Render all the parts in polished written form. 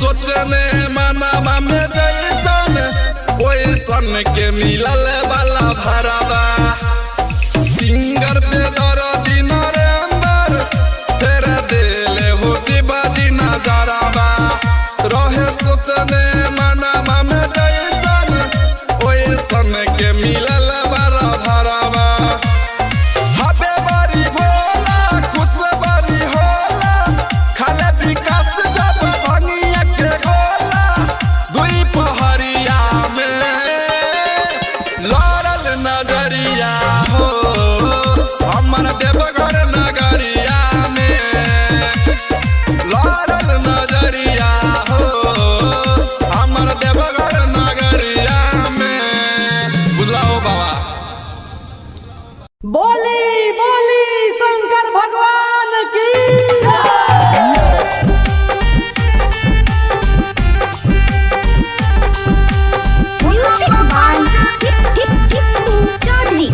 सोचने मनावा में जैसन ओइसन के मिलल वाला भरावा सिंगर पे दर्दी नरेंद्र फेर दिले हो शिवाजी नजरावा रहे सोचने मनावा में जैसन ओइसन के मिलल वाला भरावा हबे बड़ी भोला खुश बड़ी होला खाले विकास जब भंगिया के गोला दुई पहरिया में लड़ल नजरिया हो हमर देवघर नगरिया में लड़ल नजरिया हो हमर देवघर नगरिया में बुलाओ बाबा बोली बोली शंकर भगवान की Music by Tipu Charlie.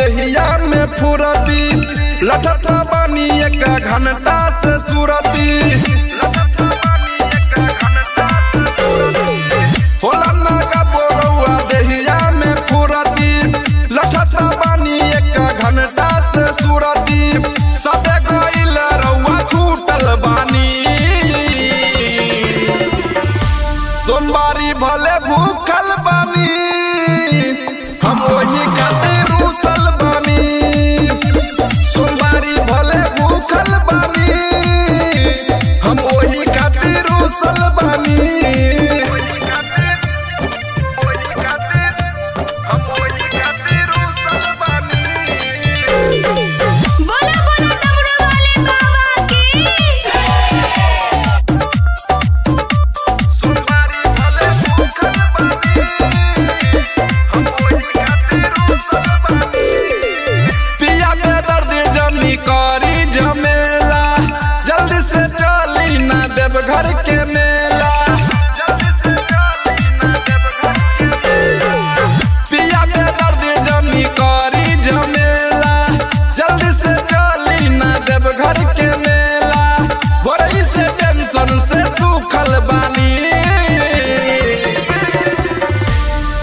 देहिया में फुरती लठता बानी एक घंटा से सुरती होला ना का बोरौआ देहिया में फुरती लठता बानी एक घंटा से सुरती सबे गइल रउआ छूटल बानी सोमवारी भले भूखल बानी हम वही खातिर रूसल बानी सोमवारी भले भूखल बानी हम वही खातिर रूसल बानी बोला बोला डमरू वाले बाबा की सोमवारी भले भूखल बानी हम वही खातिर रूसल बानी पिया के दर्द जमी करी झमेला जल्दी से चली ना देव घर के मेला पिया के दर्द जमी करी झमेला जल्दी से चली ना देव घर के मेला बड़ी से टेंशन से सूखल बानी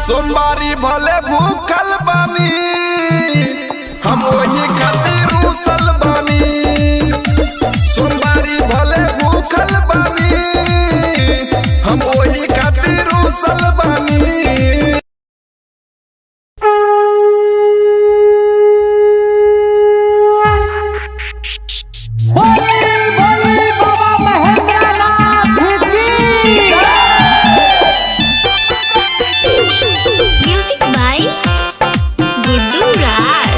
सोमवारी भले भूखल बानी हम वही खातिर रूसल बानी सोमवारी भले भूखल बानी हम वही खातिर रूसल बानी बोली बोली बाबा महेंद्रनाथ की म्यूजिक बाय गुड्डू राज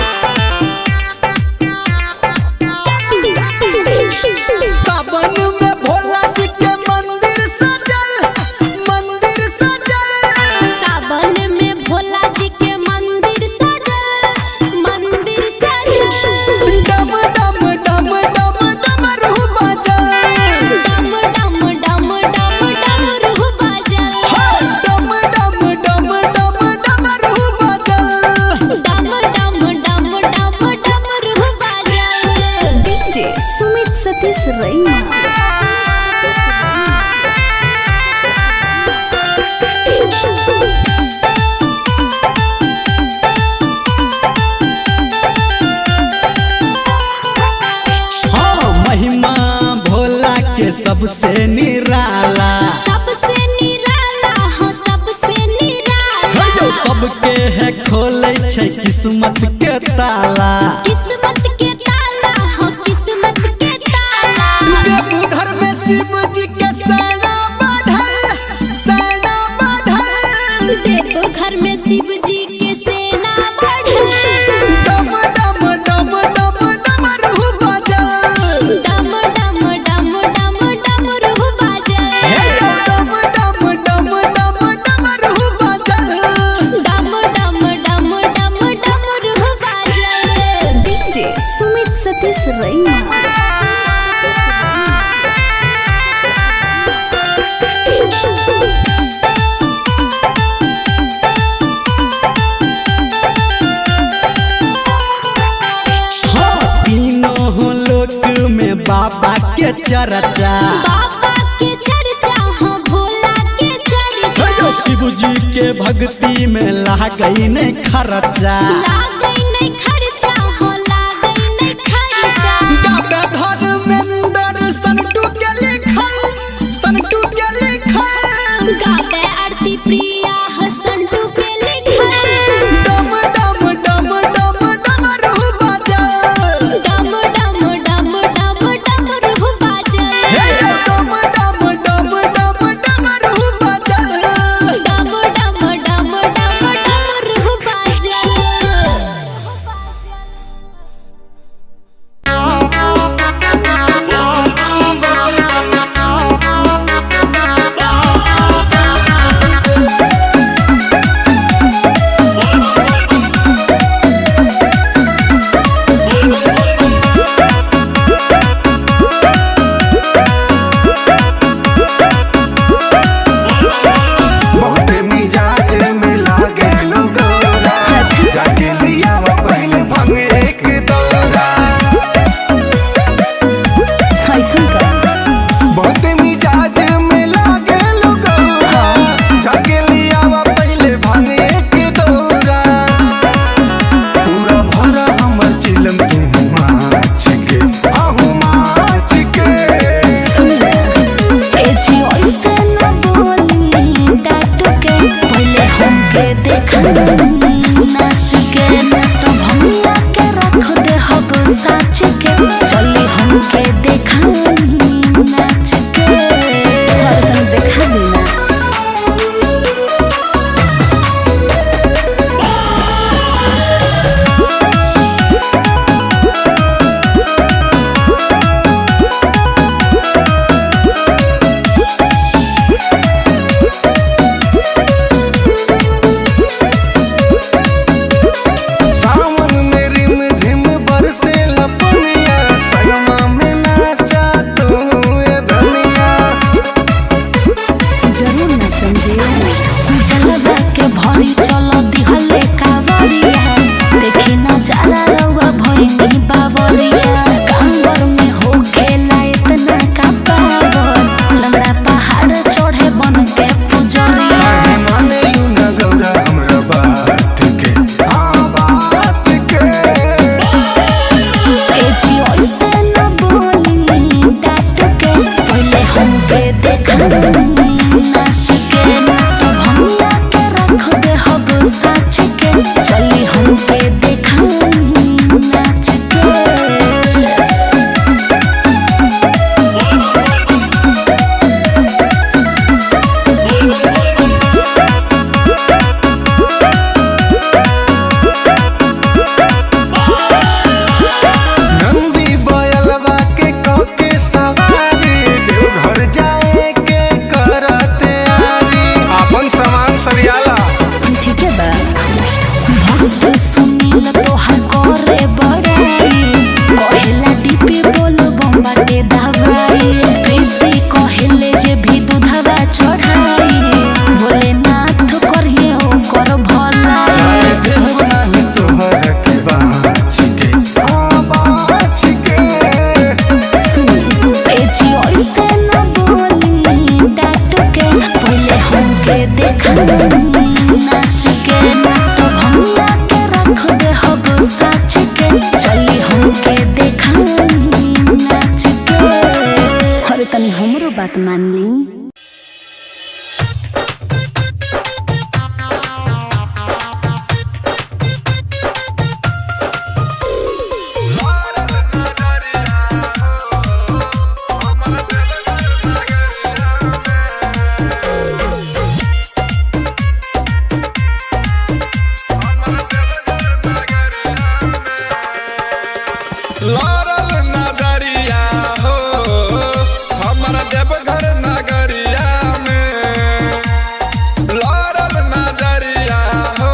सावन में भोला जी के मंदिर सजल सावन में भोला जी के मंदिर सजल डम डम डम डम डमरू बजल डम डम डम डम डमरू बजल डम डम डम डम डमरू बजल डम डम डम डम डमरू बजल डीजे सुमित सतीश रैना हाँ महिमा भोला के सबसे निराला सबसे निराला हो सबसे निराला जो सबके है खोले छै किस्मत के ताला किस्मत के ताला हो किस्मत के ताला देवघर में शिव जी के सेना बढ़ल देखो घर में शिव जी के सेना बढ़ल डम डम डम डम डमरू बजल डम डम डम डम डमरू बजल डम डम डम डम डमरू बजल डम डम डम डम डमरू बजल डीजे सुमित सतीश रैना हाँ तीनों लोक में बाबा के चर्चा बाबा के चर्चा हो भोला के चर्चा शिव जी के भक्ति में लागई नहीं खर्चा लागई नहीं खर्चा हो लागई नहीं खर्चा गावे धर्मेंद्र संटू के लिखल गावे आरती प्रिया हसंटू के लिखल डम डम डम डम डमरू बजल डम डम डम डम डमरू बजल डम डम डम डम डमरू बजल डम डम डम डम डमरू बजल हमके देखाई नाच के। नंदी बयलवा के कके सवारी देवघर जाए के करते आरी अपन सामान सरियाला। ठीक है बा भक्त सुनील तोहर करे बड़ाई कहेला दीपे बोलो बम्बाटे दवाई प्रीति कहेले जे भी दूधवा चढ़ाई भोलेनाथ करिए ओकर भलाई देव नाही तोहर के बाँच के बाँच के सुन ए जी ऐसे न बोली डांट के पहले हमके देखा नाच के तो भंगा के रख दे हब साच के चली हमके देखा नाच के। अरे तनी हमरो बात मान ली। लारल नजरिया हो हमर देवघर नगरिया में। लारल नजरिया हो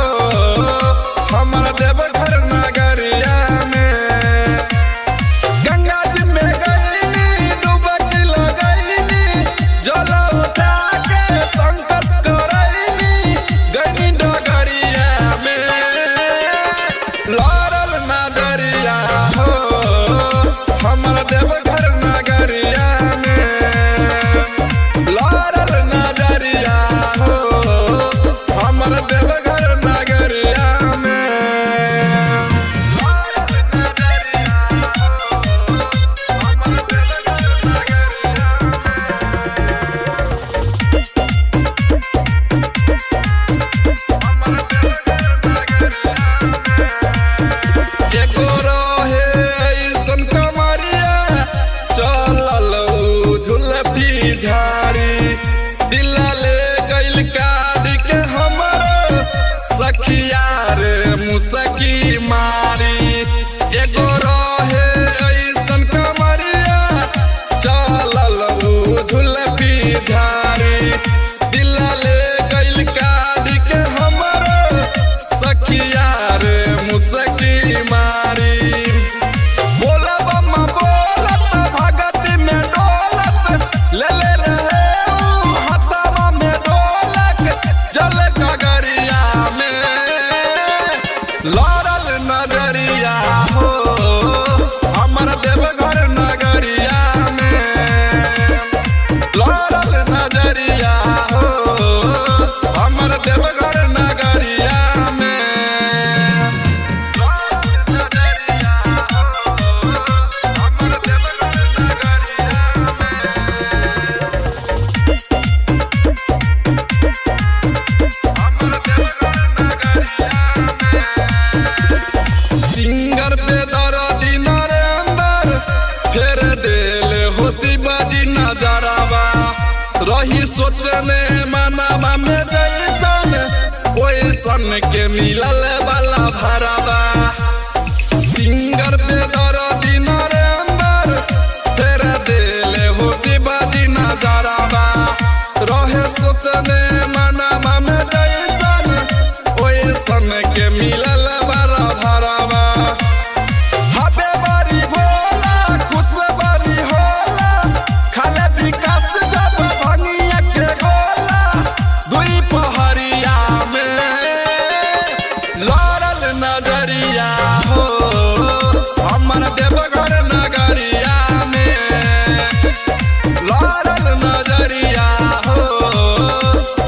हमर देवघर नगरिया में। गंगा जी में गईनी डुबकी लगईनी जल उठा के संकट करईनी गईनी डगरिया में। लारल नजरिया हो हमर देवघर नगरिया में। लारल नजरिया हो हमर देवघर नगरिया में। लारल नजरिया हो हमर देवघर नगरिया हमर देवघर नगरिया एगो रहे ऐसन कमरिया चलल झुलफी झाड़ी दिला ले गइल काढ़ के हमर सखिया रे मुसकी मारी। एगो रहे ऐसन कमरिया चलल झुलफी झाड़ी दिला ले गइल काढ़ के हमर सखिया रे मुसकी मारी। बोला बम्मा बोलत भगती में डोलत ले ले रहे ऊ हथवा में ढोलक जल गगरिया में। लारल नजरिया हो हमर देवघर नगरिया में। लारल नजरिया हो हमर देवघर नगरिया में। सिंगर पे दर्दी नरेंद्र फेर देले हो शिवाजी नजरवा रही सोचने मनवा में जैसन ओइसन के मिलल वाला भरवा। सिंगर पे दर्दी नरेंद्र फेर देले हो शिवाजी नजरवा रहे सोचने मनवा में जैसन ओइसन के मिलल वाला भरवा। हबे बड़ी भोला खुश बड़ी होला खाले विकास जब भंगिया के गोला दुई पहरिया में। लारल नजरिया हो हमर देवघर नगरिया में। लारल नजरिया हो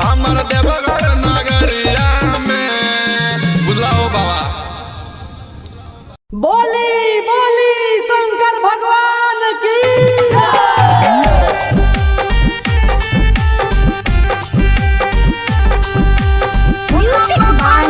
हमर देवघर नगरिया में। बुलाओ बाबा। बोली बोली शंकर भगवान की Music by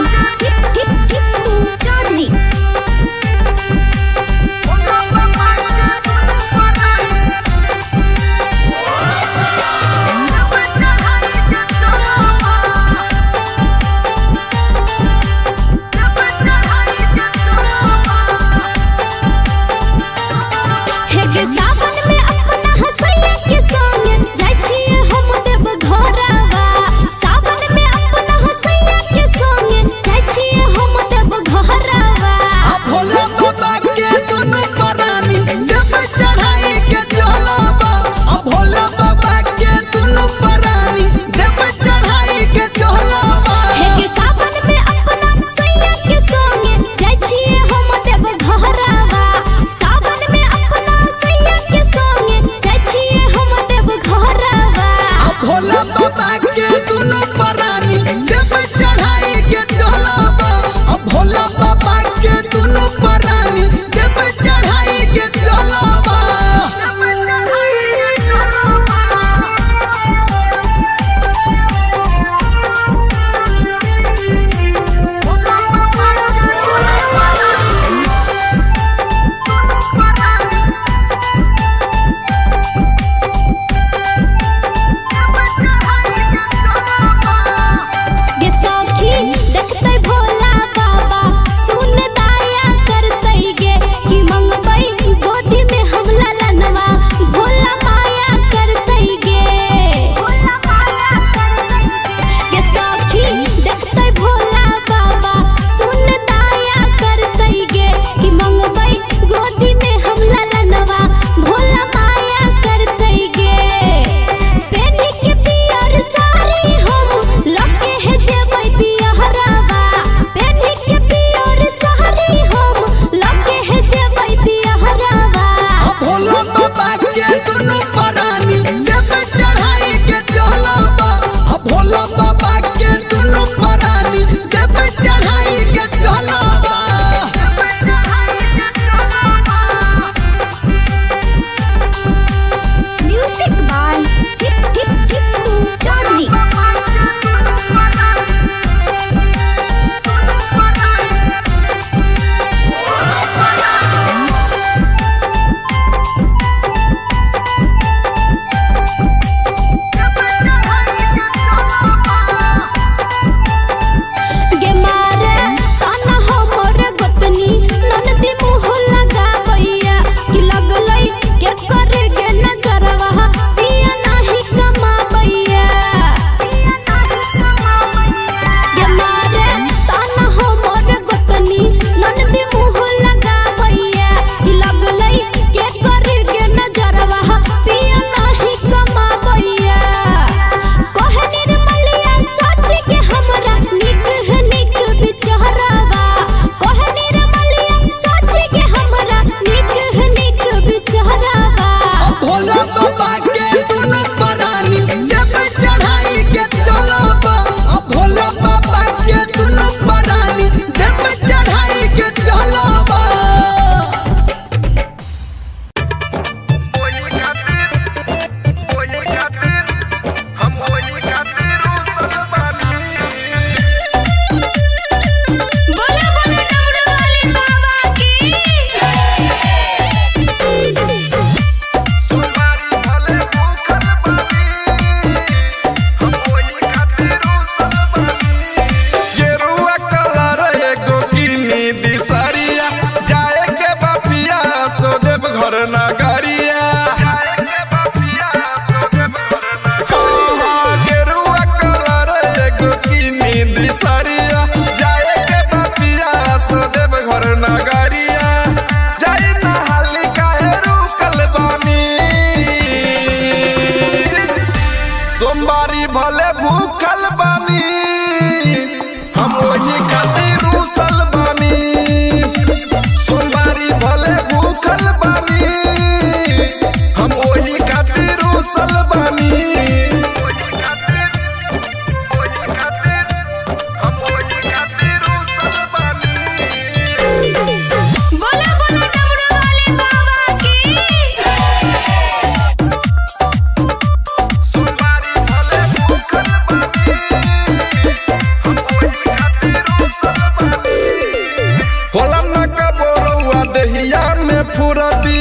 फुरती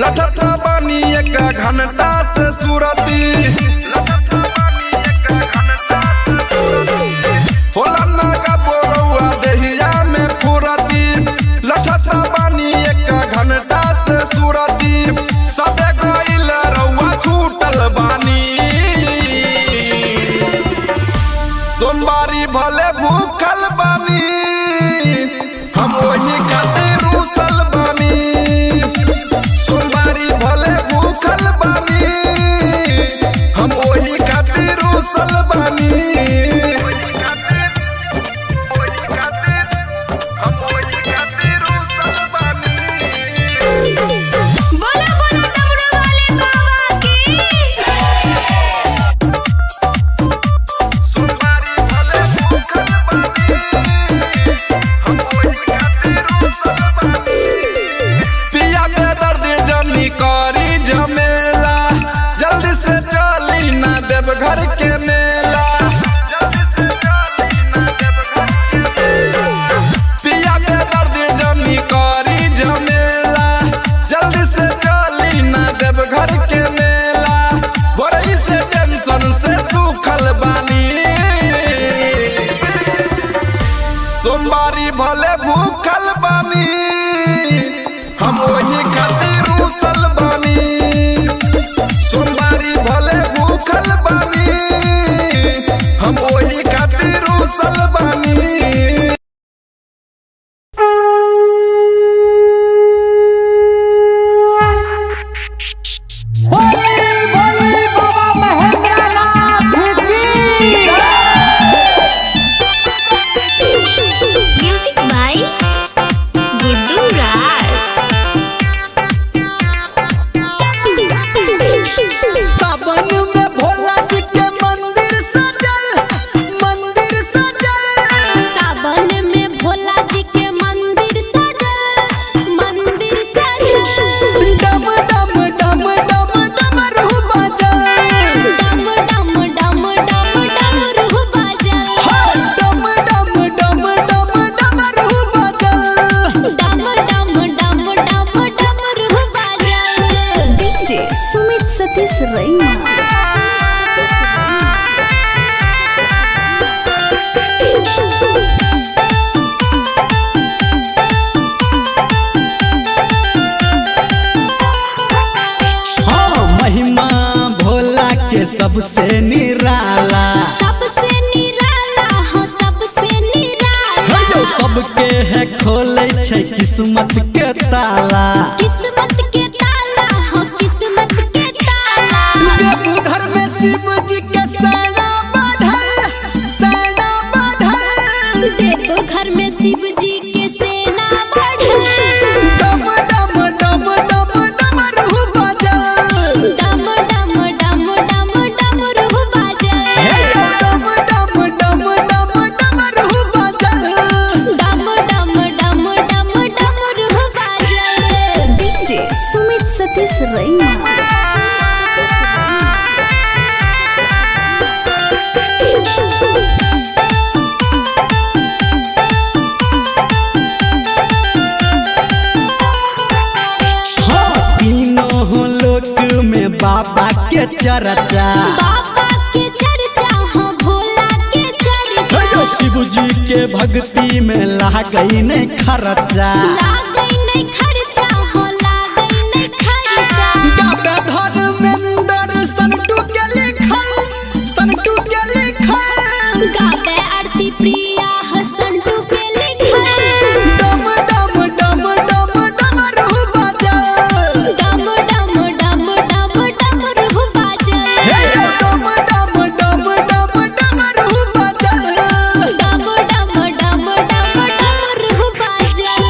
लठत बानी एक घंटा से सुरती होला ना का बोरौआ देहिया में फुरती लठत बानी एक घंटा से सुरती सबे गइल रउआ छूटल बानी सोमवारी भले भूखल बानी हम वही खातिर रूसल बानी सोमवारी भले भूखल बानी हम वही खातिर रूसल बानी बोला बोला डमरू वाले बाबा की सोमवारी भले भूखल बानी हम वही खातिर रूसल बानी पिया के दर्द जमी करी झमेला जल्दी से चली ना देव घर के मेला पिया के दर्द जमी करी झमेला जल्दी से चली ना देव घर के मेला बड़ी से टेंशन से सूखल बानी सोमवारी भले भूखल बानी हम वही खातिर रूसल बानी सोमवारी भले भूखल बानी हम वही खातिर रूसल बानी म्यूजिक बाय गुड्डू राज सावन में भोला जी के मंदिर सजल सावन में भोला जी के मंदिर सजल डम डम डम डम डमरू बजल डम डम डम डम डमरू बजल डम डम डम डम डमरू बजल डम डम डम डम डमरू बजल डीजे सुमित सतीश रैना हाँ महिमा भोला के सबसे निराला सबसे निराला हो सबसे निराला जो सबके है खोले छै किस्मत के ताला किस्मत के ताला हो किस्मत के ताला देवघर में शिव जी के सेना बढ़ल देखो घर में शिव जी के सेना बढ़ल डम डम डम डम डमरू बजल डम डम डम डम डमरू बजल डम डम डम डम डमरू बजल डम डम डम डम डमरू बजल डीजे सुमित सतीश रैना हाँ तीनों लोक में बाबा के चर्चा बाबा के चर्चा हो भोला के चर्चा शिव जी के भक्ति में लागई नहीं खर्चा लागई नहीं खर्चा हो लागई नहीं खर्चा गावे धर्मेंद्र संटू के लिखल गावे आरती प्रिया हसंटू के लिखल डम डम डम डम डमरू बजल डम डम डम डम डमरू बजल डम डम डम डम डमरू बजल डम डम डम डम डमरू बजल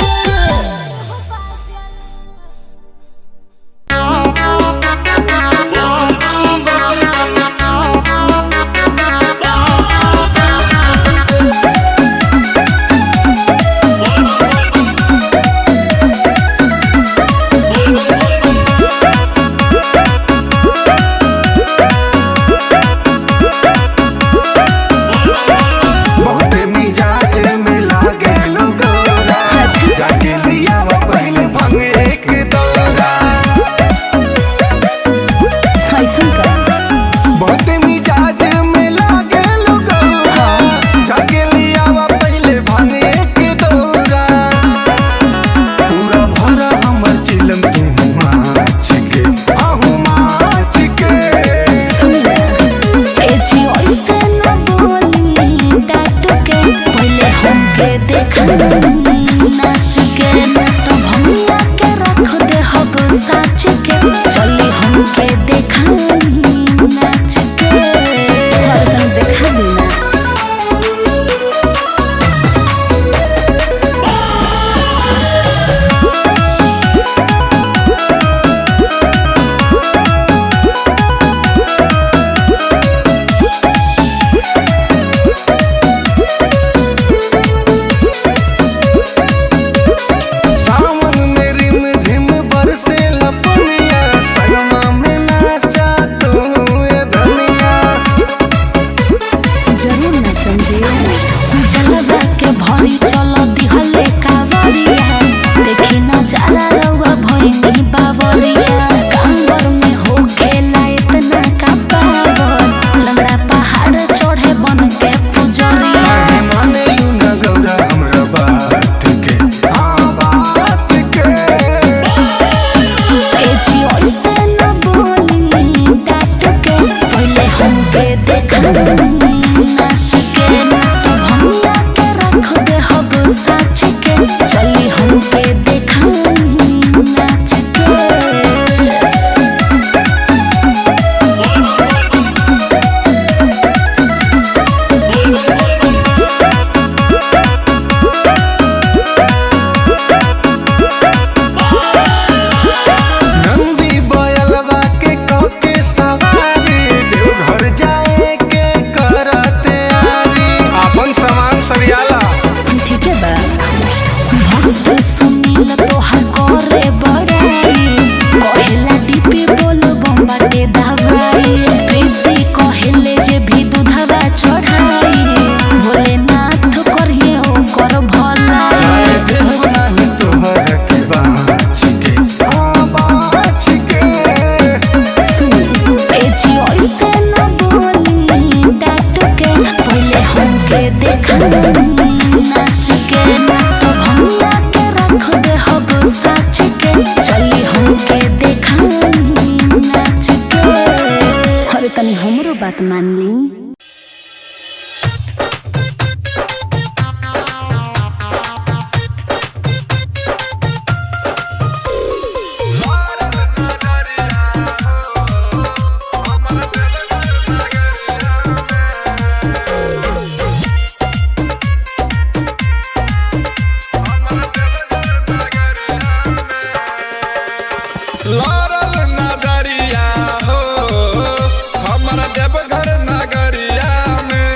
संत सुनील तोहर करे बड़ाई कहेला दीपी बोलो बम्बाटे दवाई प्रीति कहेले जे भी दूधवा चढ़ाई भोलेनाथ करिए ओकर भलाई देव नाही तोहर के बाँच के बाँच के सुनी एजी ऐसे न बोली डाट के पहले हमके देखा नाच के तो भंगा के रख दे हब साच के चली हमके देखा नाच के अरे तनी हमरो बात मान ली लारल नजरिया हो हमर देवघर नगरिया में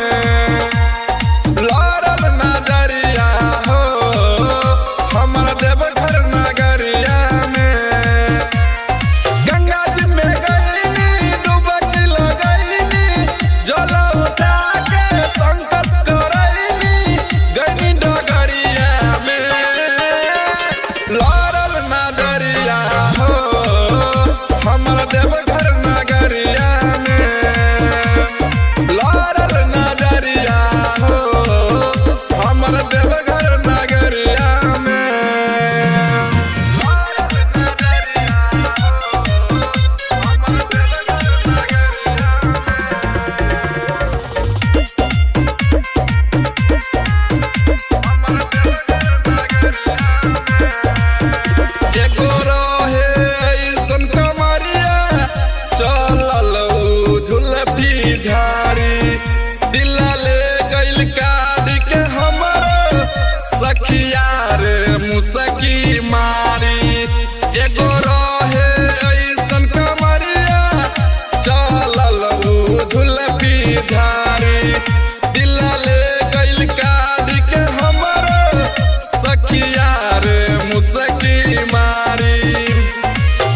लारल नजरिया हो हमर देवघर नगरिया में गंगा जी में गईनी डुबकी लगईनी जल उठा के संकट करईनी गईनी डगरिया में लारल नजरिया हो हमर देवघर नगरिया में लारल नजरिया हो हमर देवघर नगरिया में लारल नजरिया हो हमर देवघर नगरिया हमर देवघर नगरिया एगो रहे ऐसन कमरिया चलल झुलफी झाड़ी दिला ले गइल काट के हमर सखिया रे मुसकी मारी एगो रहे ऐसन कमरिया चलल झुलफी झाड़ी दिला ले गइल काट के हमर सखिया रे मुसकी मारी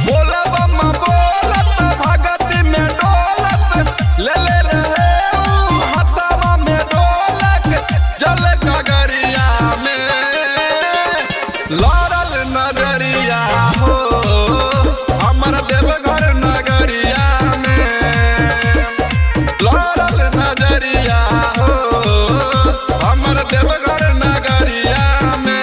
बोला बम्मा बोलत भगत में डोलत ले ले रहे ऊ हथवा में ढोलक जल गगरिया में लारल नजरिया हो हमर देवघर नगरिया में लारल नजरिया हो हमर देवघर नगरिया में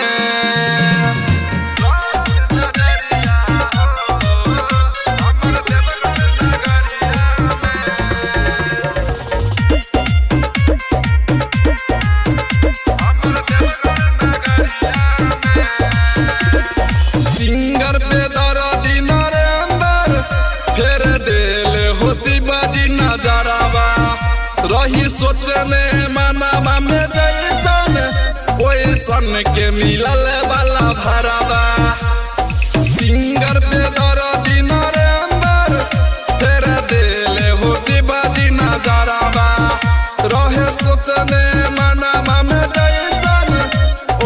सिंगर पे दर्दी नरेंद्र फेर देले हो शिवाजी नजरावा रही सोचने मनावा में जैसन ओइसन के मिलल वाला भरावा सिंगर पे दर्दी नरेंद्र फेर देले हो शिवाजी नजरावा रहे सोचने मनावा में जैसन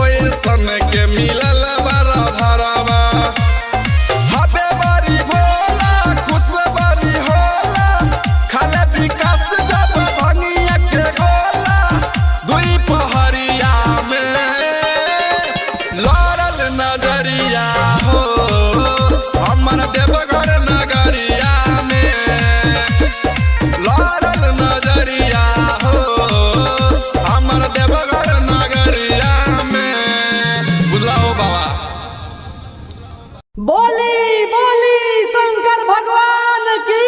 ओइसन के मिलल वाला भरावा हबे बड़ी भोला खुश बड़ी होला खाले विकास जब भंगिया के गोला दुई पहरिया में लारल नजरिया हो हमर देवघर नगरिया में लारल नजरिया हो हमर देवघर नगरिया में बुलाओ बाबा बोली बोली शंकर भगवान की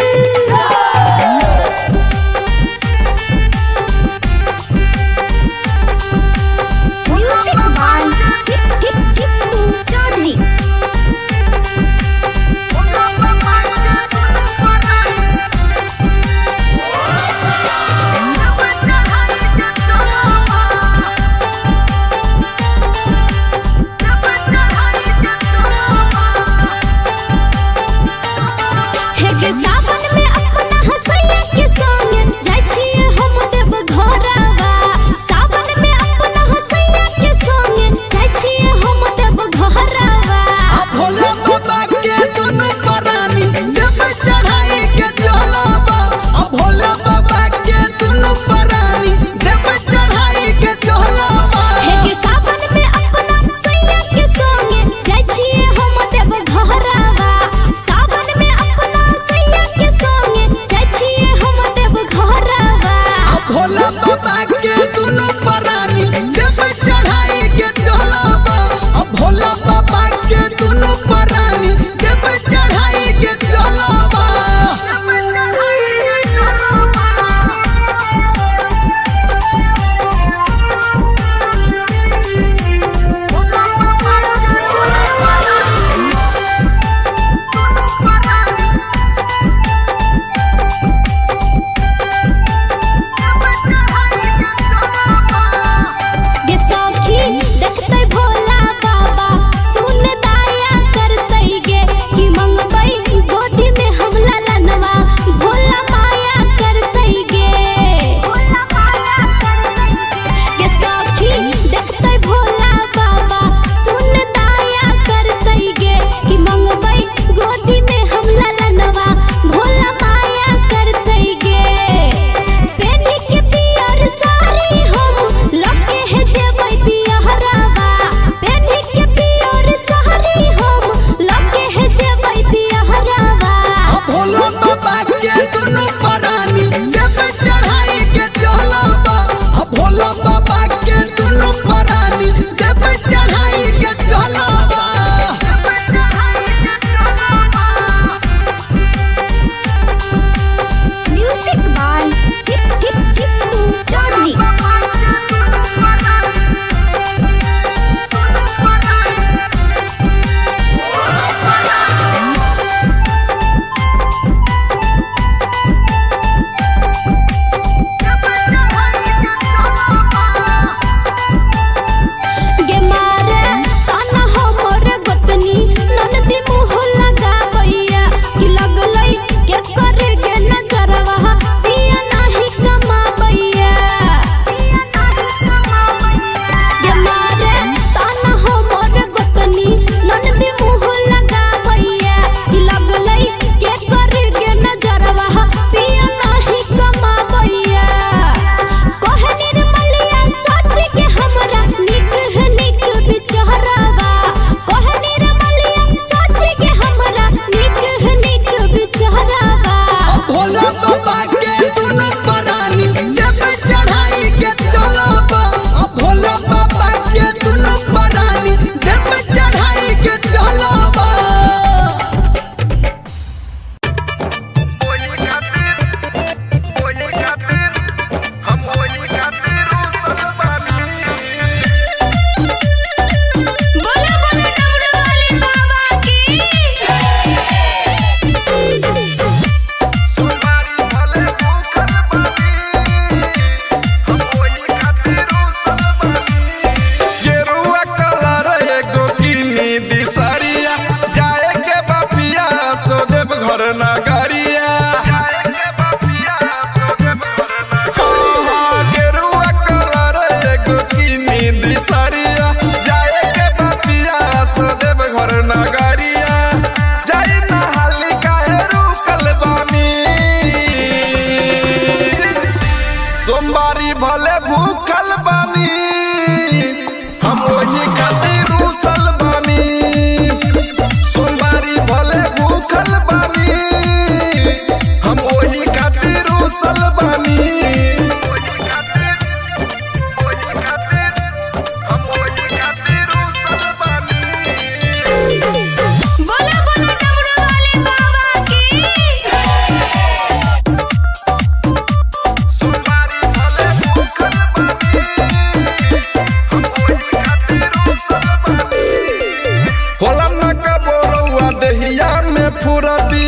फुरती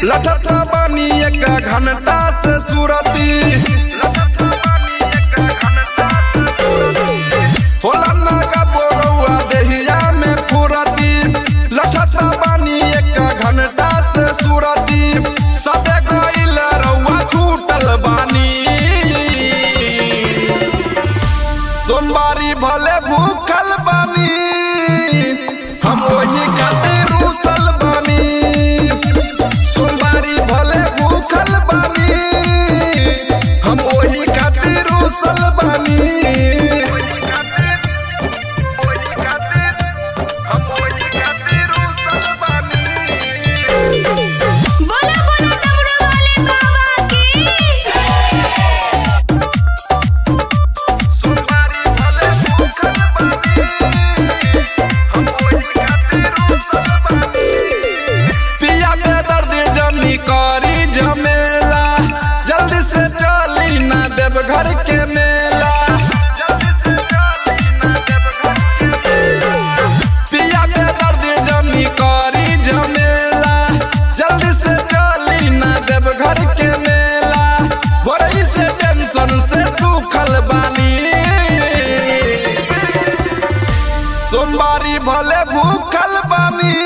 लटत बानी एक घंटा से सुरती होला ना का बोरौआ देहिया में फुरती लटत बानी एक घंटा से सुरती सबे गइल रउआ छूटल बानी सोमवारी भले भूखल बानी हम वही खातिर रूसल बानी सोमवारी भले भूखल बानी हम वही खातिर रूसल बानी बोला बोला डमरू वाले बाबा की सोमवारी भले भूखल बानी हम वही खातिर रूसल बानी पिया के दर्द जमी करी झमेला जल्दी से चली ना देव घर के मेला पिया के दर्द जमी करी झमेला जल्दी से चली ना देव घर के मेला बड़ी से टेंशन से सूखल बानी सोमवारी भले भूखल बानी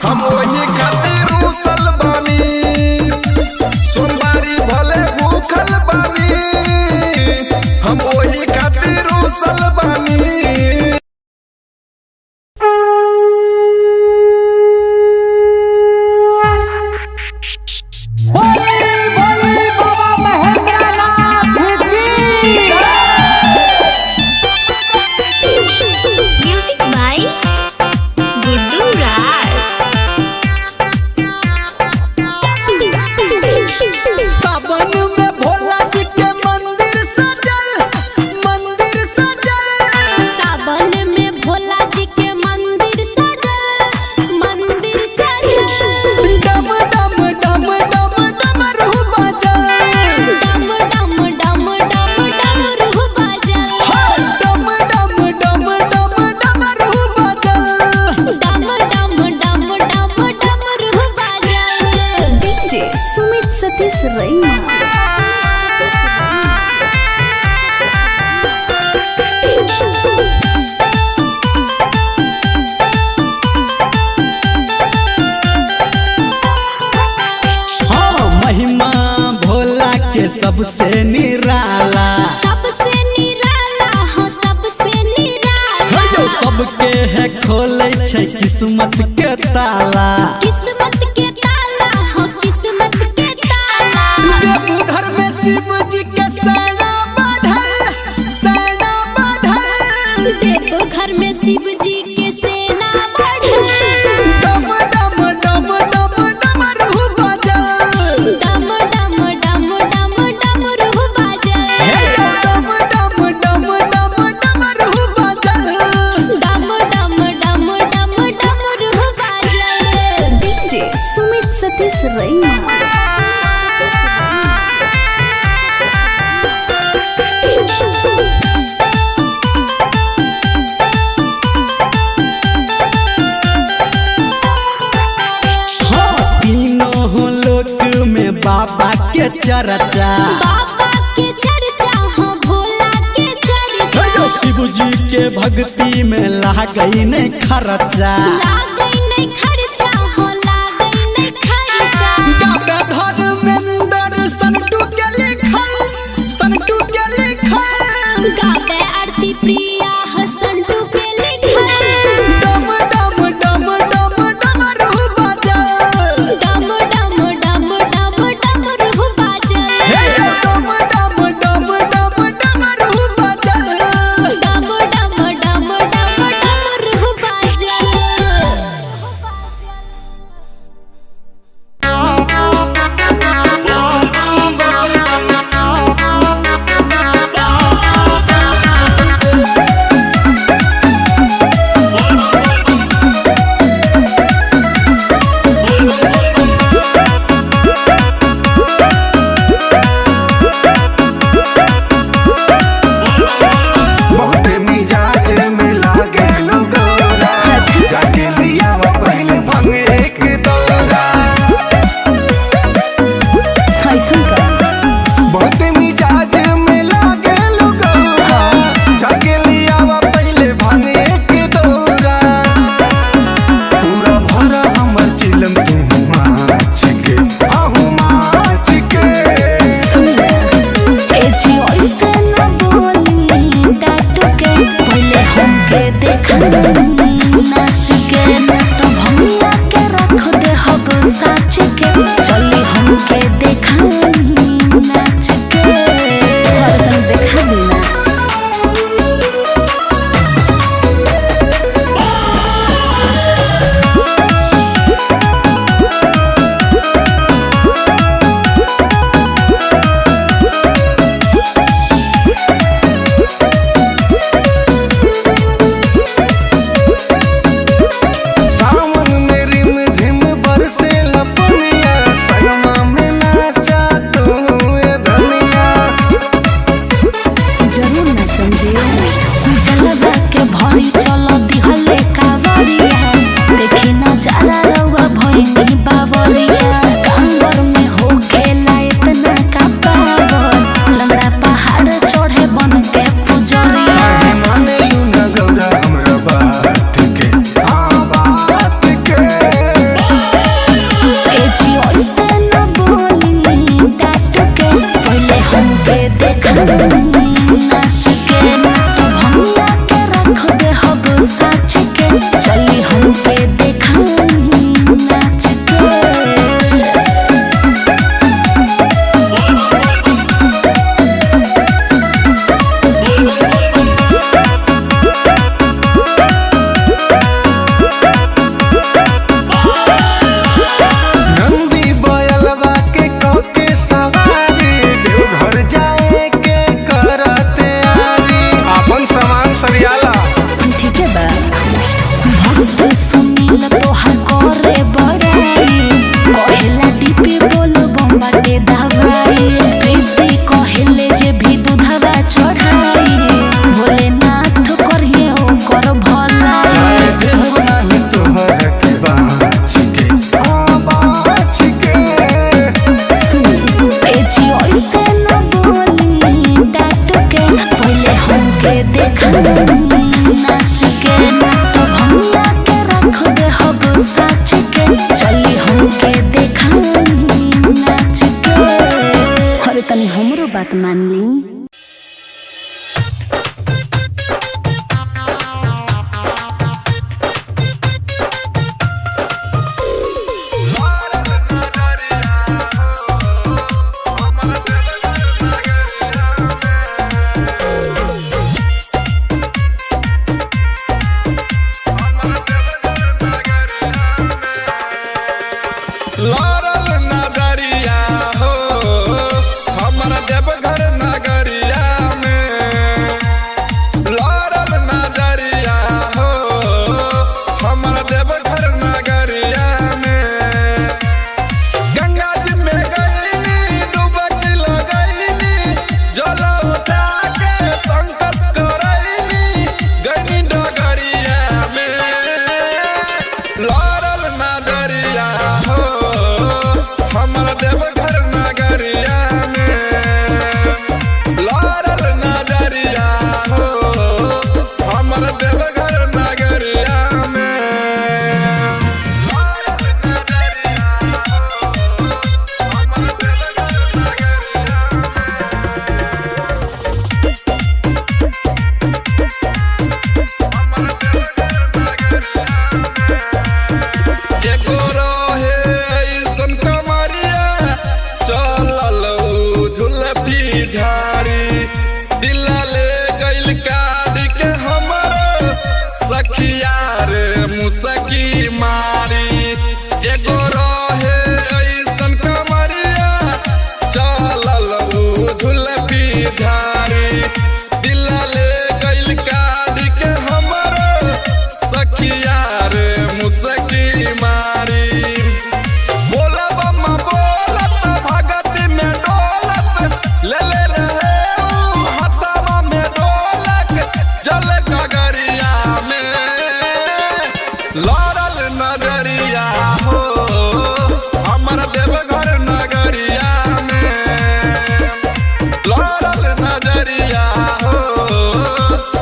हम वही खातिर रूसल बानी सोमवारी भले भूखल बानी हम वही खातिर रूसल बानी म्यूजिक बाय गुड्डू राज सावन में भोला जी के मंदिर सजल सावन में भोला जी के मंदिर सजल डम डम डम डम डमरू बजल डम डम डम डम डमरू बजल डम डम डम डम डमरू बजल डम डम डम डम डमरू बजल डीजे सुमित सतीश रैना हाँ महिमा भोला के सबसे निराला सबसे निराला हो सबसे निराला जो सबके है खोले छै किस्मत के ताला किस्मत के ताला हो किस्मत के ताला देवघर में शिव जी के सेना बढ़ल देखो घर में शिव जी के सेना बढ़ल डम डम डम डम डमरू बजल डम डम डम डम डमरू बजल डम डम डम डम डमरू बजल डम डम डम डम डमरू बजल डीजे सुमित सतीश रैना हाँ तीनों लोक में बाबा के चर्चा बाबा के चर्चा हो भोला के चर्चा शिव जी के भक्ति में लागई नहीं खर्चा लागई नहीं खर्चा हो लागई नहीं खर्चा गावे धर्मेंद्र संटू के लिखल गावे आरती प्रिया हसंटू के लिखल डम डम डम डम डमरू बजल डम डम डम डम डमरू बजल डम डम डम डम डमरू बजल डम डम डम डम डमरू बजल चली हमके देखाई नाच के। नंदी बयलवा के कके सवारी देवघर जाए के करते आरी अपन सामान सरियाला ठीक है बा भक्त सुनील तोहर करे बड़ाई कहेला दीपी बोलो बम्बाटे दवाई प्रीति कहेले जे भी दूधवा चढ़ाई भोलेनाथ करिए ओकर भला चाहे देव नाही तोहर के बाँच के बाँच के सुनी एजी ऐसे न बोली डाट के पहले हमके देखा नाच के तो भंगा के रख दे हब साच के चली हमके देखा नाच के। अरे तनी हमरो बात मान ली। लारल नजरिया हो हमर देवघर नगरिया में। लारल नजरिया हो हमर देवघर नगरिया में। गंगा जी में गईनी डुबकी लगईनी जल उठा के संकट करईनी गईनी डगरिया में। लारल नजरिया हो हमर देवघर नगरिया में। लारल नजरिया हो हमर देवघर नगरिया में। लारल नजरिया हो हमर देवघर नगरिया हमर देवघर नगरिया एगो रहे ऐसन कमरिया चलल झुलफी झाड़ी दिला ले गइल काढ़ के हमर सखिया रे मुसकी मारी। एगो रहे ऐसन कमरिया चलल झुलफी झाड़ी दिला ले गइल काढ़ के हमर सखिया रे मुसकी मारी। बोला बम्मा बोलत भगती में डोलत ले ले रहे ऊ हथवा में ढोलक जल गगरिया में। लारल नजरिया हो हमर देवघर नगरिया में। लारल नजरिया हो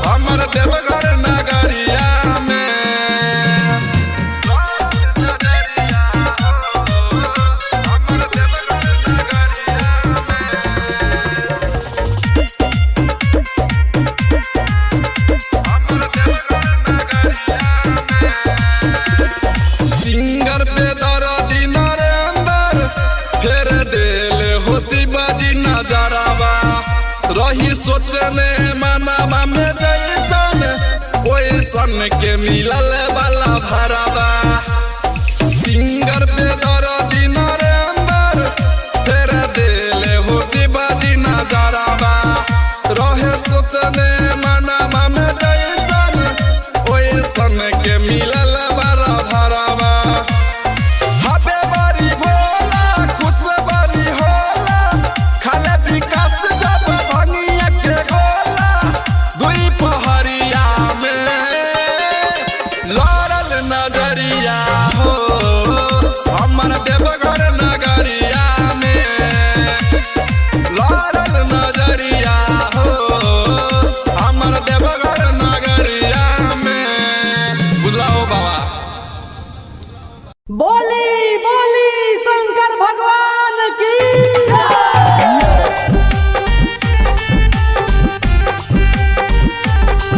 हमर देवघर नगरिया में। सिंगर पे दर्दी नरेंद्र फेर देले हो शिवाजी नजरवा रही सोचने मनवा में जैसन ओइसन के मिलल वाला भरवा। सिंगर पे दर्दी नरेंद्र फेर देले हो शिवाजी नजरवा रहे सोचने मनवा में जैसन ओइसन के मिलल वाला भरवा। हबे बड़ी भोला खुश बड़ी होला खाले विकास जब भंगिया के गोला दुई पहरिया में। लारल नजरिया हो हमर देवघर नगरिया में। लारल नजरिया हो हमर देवघर नगरिया में। बुलाओ बाबा। बोली बोली शंकर भगवान की।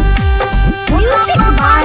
Music by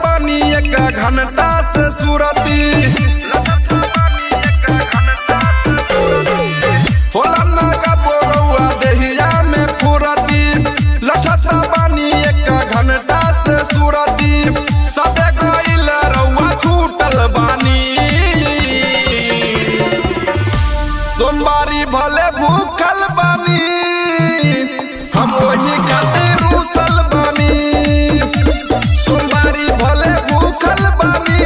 बानी एक घंटा से सुरती होला ना का बोरौआ देहिया में फुरती लठत बानी एक घंटा से सुरती सबे गइल रउआ छूटल बानी सोमवारी भले भूखल बानी हम वही खातिर रूसल बानी सोमवारी भले भूखल बानी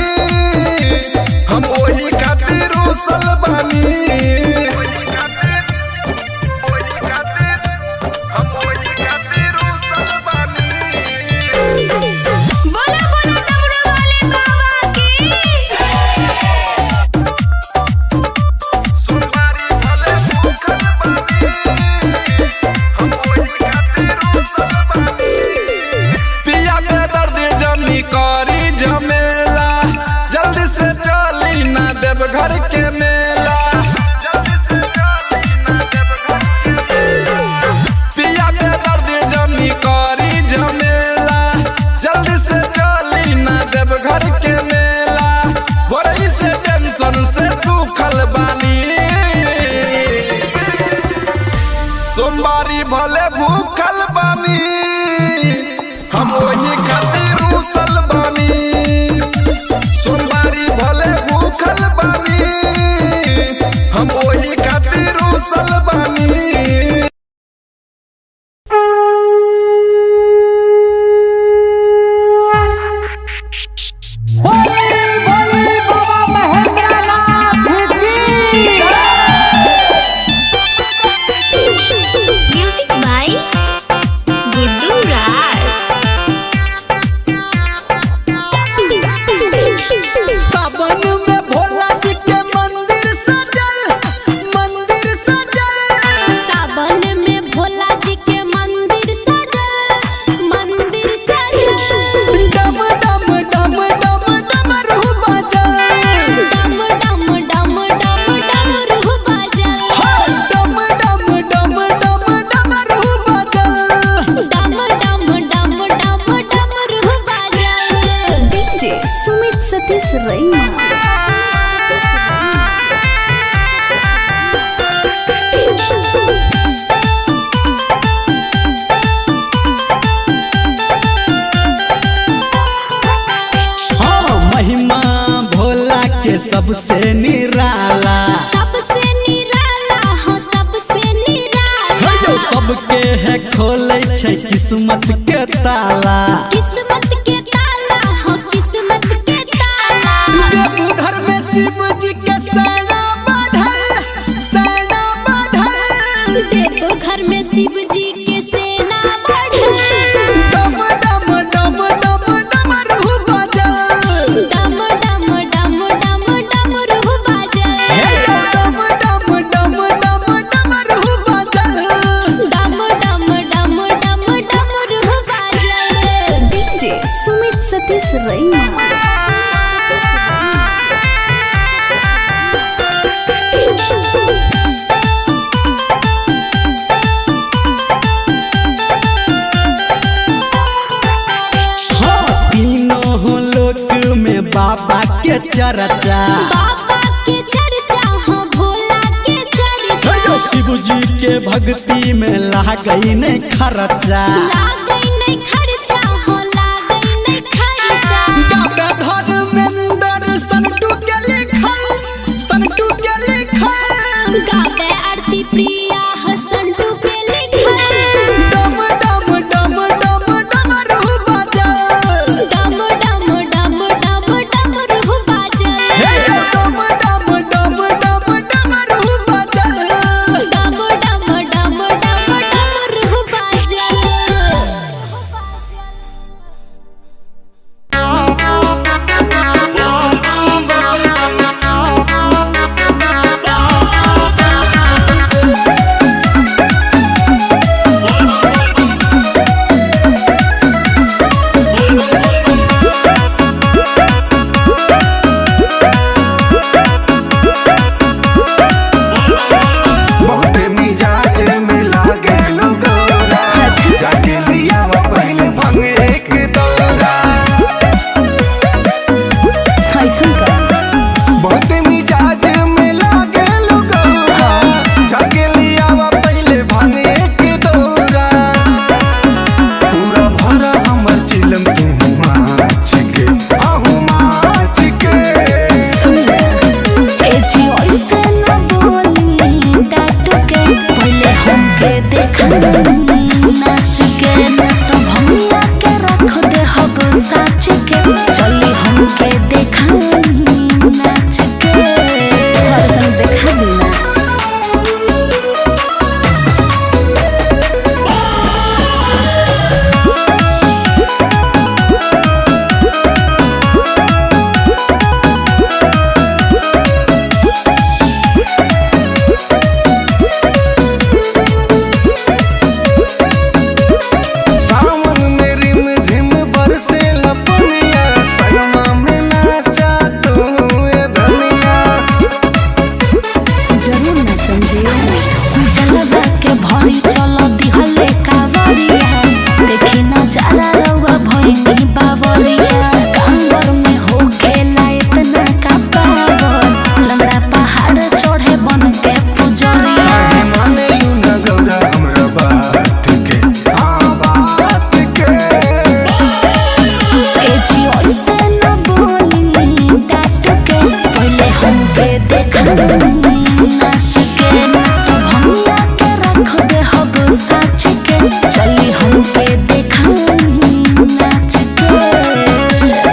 हम वही खातिर रूसल बानी बोला बोला डमरू वाले बाबा की सोमवारी भले भूखल बानी हम वही खातिर रूसल बानी पिया के दर्द जमी करी झमेला जल्दी से चली ना देव घर के मेला पिया के दर्द जमी करी झमेला जल्दी से चली ना देव घर के मेला बड़ी से टेंशन से सूखल बानी सोमवारी भले भूखल बानी हम वही खातिर रूसल बानी सोमवारी भले भूखल बानी हम वही खातिर रूसल बानी बाबा महेंद्रनाथ की म्यूजिक बाय गुड्डू राज सावन में भोला जी के मंदिर सजल सावन में भोला जी के मंदिर सजल डम डम डम डम डमरू बजल डम डम डम डम डमरू बजल डम डम डम डम डमरू बजल डम डम डम डम डमरू बजल डीजे सुमित सतीश रैना हाँ महिमा भोला के सबसे निराला सबसे निराला हो सबसे निराला जो सबके है खोले छै किस्मत के ताला किस्मत के ताला हो किस्मत के ताला देवघर में शिव जी के सेना बढ़ल देखो घर में शिव जी के सेना बढ़ल डम डम डम डम डमरू बजल डम डम डम डम डमरू बजल डम डम डम डम डमरू बजल डम डम डम डम डमरू बजल डीजे सुमित सतीश रैना हाँ तीनों लोक में बाबा के चर्चा बाबा के चर्चा हो भोला के चर्चा शिव जी के भक्ति में लागई नहीं खर्चा लागई नहीं खर्चा हो लागई नहीं खर्चा गावे धर्मेंद्र संटू के लिखल गावे आरती प्रिया हसंटू के लिखल डम डम डम डम डमरू बजल डम डम डम डम डमरू बजल डम डम डम डम डमरू बजल डम डम डम डम डमरू बजल चली हमके देखाई नाच के।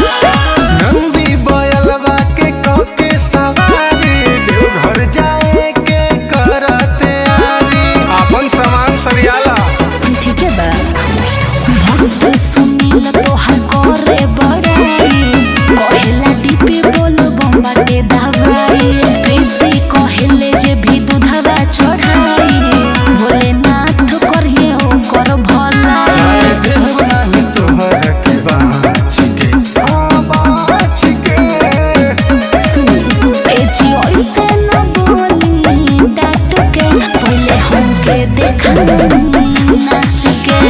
नंदी बयलवा के कके सवारी देवघर जाए के करते आरी अपन सामान सरियाला। ठीक है बा भक्त सुनील तोहर करे बड़ाई कहेला दीपी बोलो बम्बाटे दवाई प्रीति कहेले जे भी दूधवा चढ़ाई भोलेनाथ करिए ओकर भला। चाहे देव नाही तोहर के बाँच के बाँच के। सुनी ए जी ऐसे न बोली डांट के पहले हमके देखाई नाच के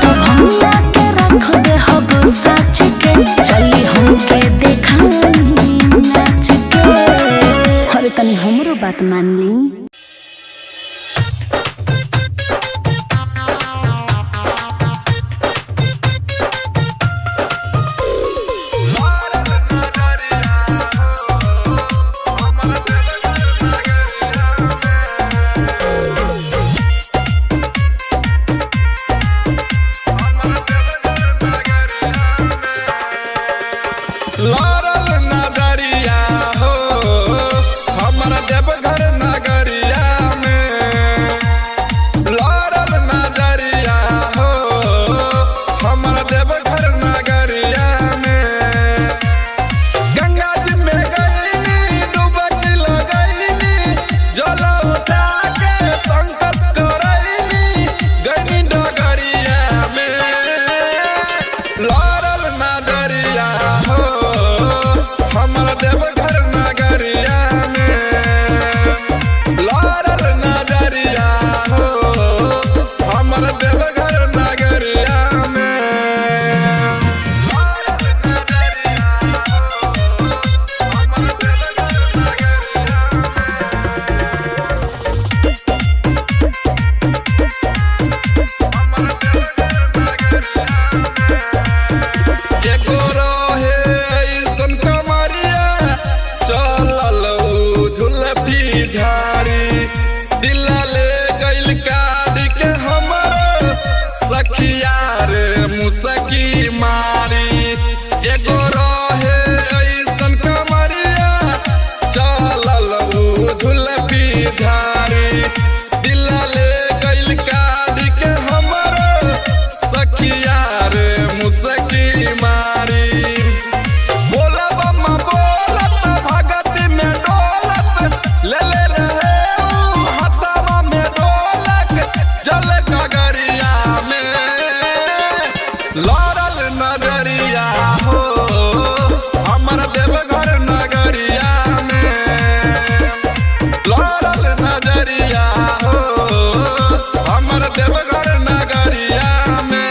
तब हमरा के रख दे हब साच के चली हमके देखाई नाच के। अरे तनी हमरो बात मान ली। लारल नजरिया हो हमरा देवघर नगरिया में। लारल नजरिया हो हमरा देवघर नगरिया में। गंगा जी में गईनी डुबकी लगईनी जल उठा के संकट करईनी गईनी डगरिया में। लारल नजरिया हो हमरा देवघर नगरिया में। लारल नजरिया हो हमरा देवघर नगरिया में। लारल नजरिया हो हमरा देवघर नगरिया एगो रहे ऐसन कमरिया चलल उ झुलफी झाड़ी दिला ले गइल काढ़ी के हमर सखिया रे मुसकी मारी। एगो रहे ऐसन कमरिया चलल उ झुलफी झाड़ी दिला ले गइल काढ़ी के हमर सखिया रे मुसकी मारी। बोला बम्मा बोलत भगती में डोलत ले ले रहे उ हथवा में ढोलक जल गगरिया में। लारल नजरिया हो हमर देवघर नगरिया में। लारल नजरिया हो हमर देवघर नगरिया में।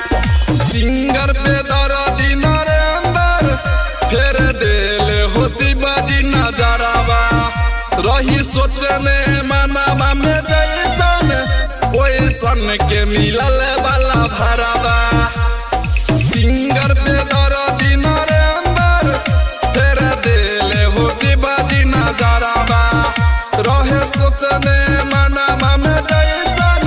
सिंगर पे दर्दी नरेंदर फेर देले हो शिवाजी नजरवा रही सोचने मनवा में जैसन ओइसन के मिलल वाला भरवा। सिंगर पे दर्दी नरेंदर फेर देले हो शिवाजी नजरवा रहे सोचने मनवा में जैसन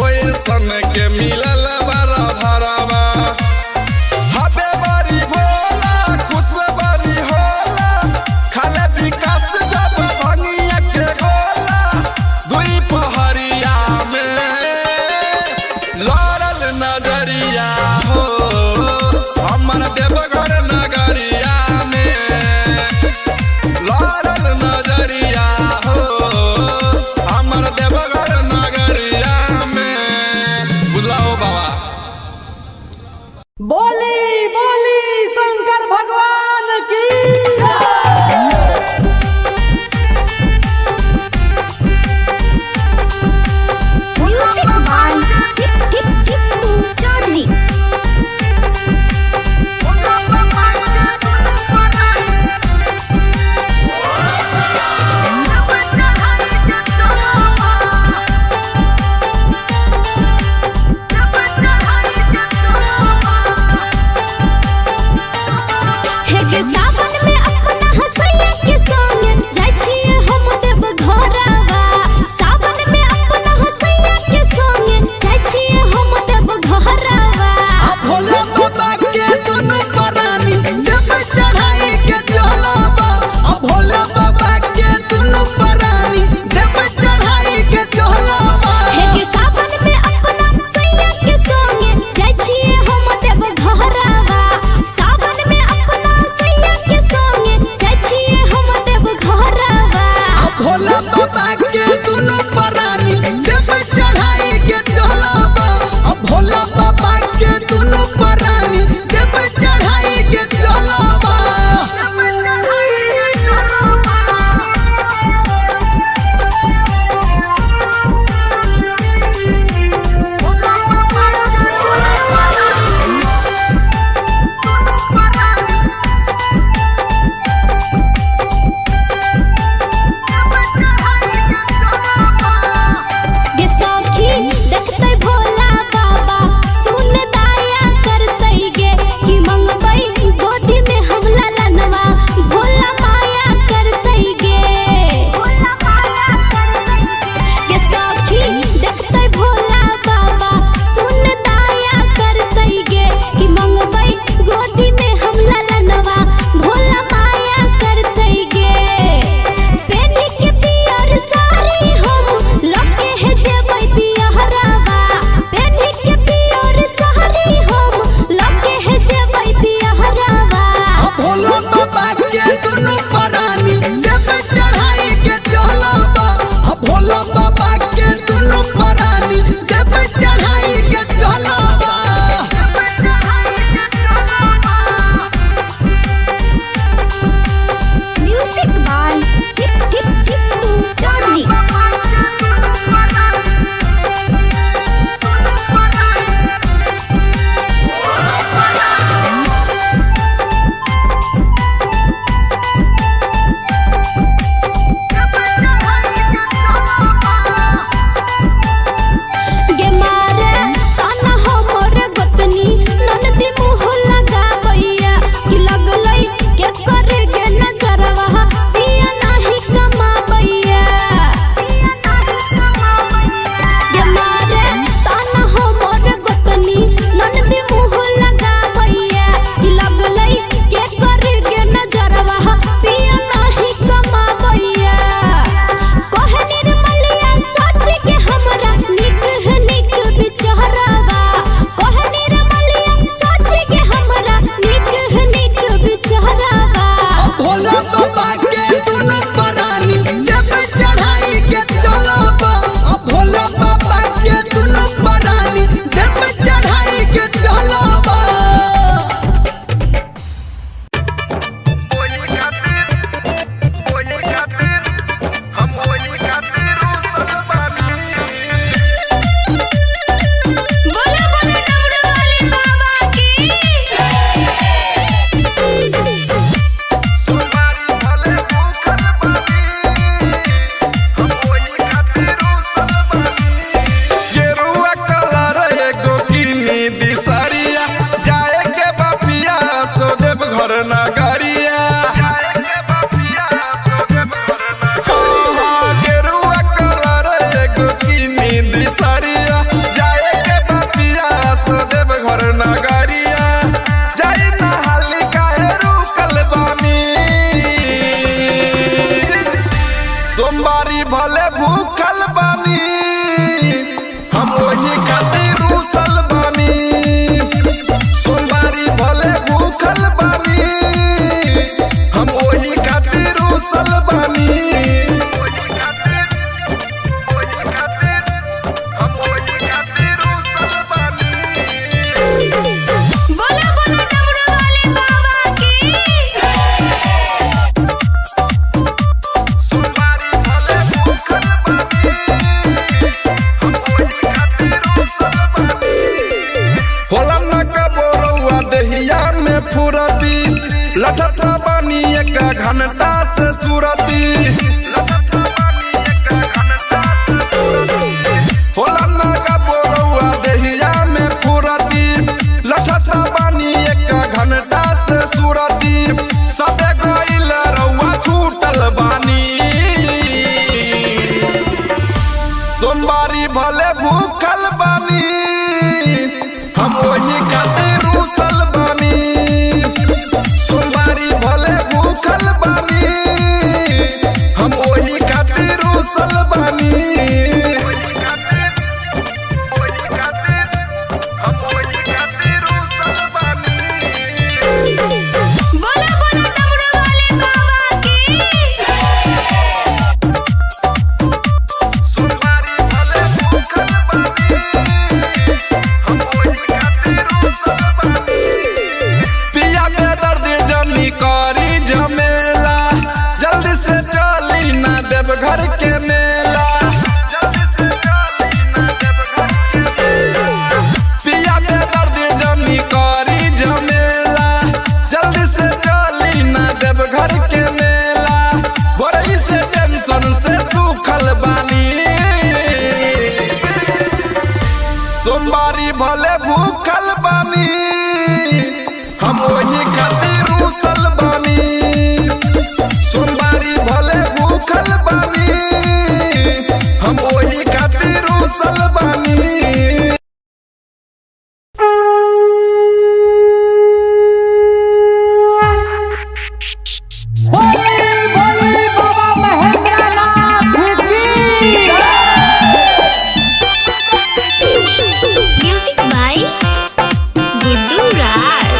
ओइसन के मिलल वाला भरवा। हबे बड़ी भोला खुश बड़ी होला खाले विकास जब भंगिया के गोला दुई पहरिया में। लारल नजरिया हो हमर देवघर नगरिया में। लारल नजरिया हो हमर देवघर नगरिया में। बुझलाओ बाबा। बोली बोली शंकर भगवान की। Music by होला न कबो रउआ देहिया में फुरती लठठा बानी एक घंटा से सुरती होला न कबो रउआ देहिया में फुरती लठठा बानी एक घंटा से सुरती सबे गइल रउआ छूटल बानी सोमवारी भले भूखल बानी हम वही खातिर रूसल बानी सोमवारी भले भूखल बानी हम वही खातिर रूसल बानी बोला बोला डमरू वाले बाबा की सोमवारी भले भूखल बानी हम वही खातिर रूसल बानी पिया के दर्द जनी करी झमेला जल्दी से चली ना देव घर के मेला पिया के दर्द जनी करी झमेला जल्दी से चली ना देव घर के मेला बड़ी से टेंशन से सूखल बानी सोमवारी भले भूखल बानी हम वही खातिर रूसल बानी सोमवारी भले भूखल बानी हम वही खातिर रूसल बानी बोली बाबा महेंद्रनाथ की म्यूजिक बाय गुड्डू राज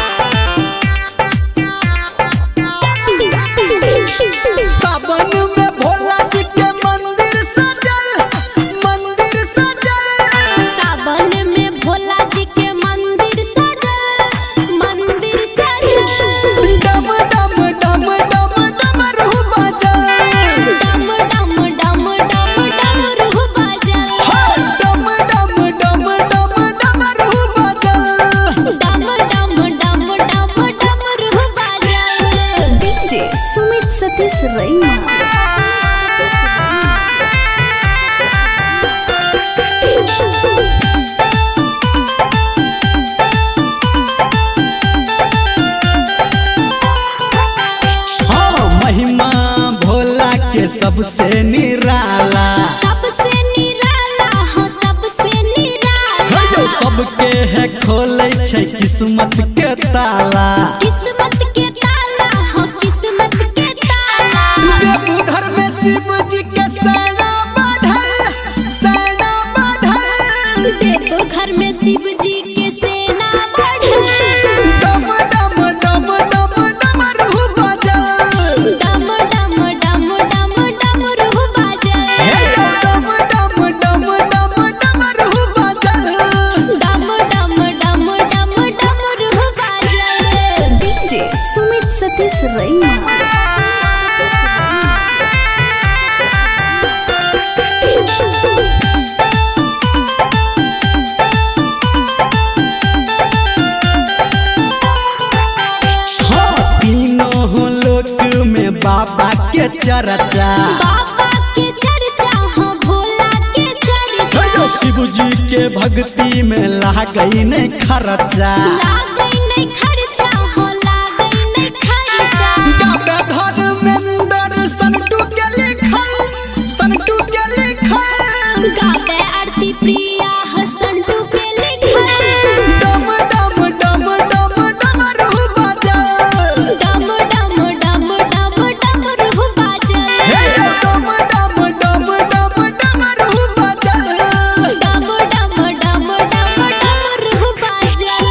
सावन में भोला जी के मंदिर सजल सावन में भोला जी के मंदिर सजल डम डम डम डम डमरू बजल डम डम डम डम डमरू बजल डम डम डम डम डमरू बजल डम डम डम डम डमरू बजल डीजे सुमित सतीश रैना हाँ महिमा भोला के सबसे निराला सबसे निराला हो सबसे निराला सबके है खोले छै किस्मत के ताला किस्मत के ताला हो किस्मत के ताला देवघर में शिव जी के सेना बढ़ल देखो घर में शिव जी के सेना बढ़ल डम डम डम डम डमरू बजल डम डम डम डम डमरू बजल डम डम डम डम डमरू बजल डम डम डम डम डमरू बजल डीजे सुमित सतीश रैना हाँ तीनों लोक में बाबा के चर्चा बाबा के चर्चा हो भोला के चर्चा शिव जी के भक्ति में लागई नहीं खर्चा लागई नहीं खर्चा हो लागई नहीं खर्चा गावे धर्मेंद्र संटू के लिखल गावे आरती प्रिया हसंटू के लिखल डम डम डम डम डमरू बजल डम डम डम डम डमरू बजल डम डम डम डम डमरू बजल डम डम डम डम डमरू बजल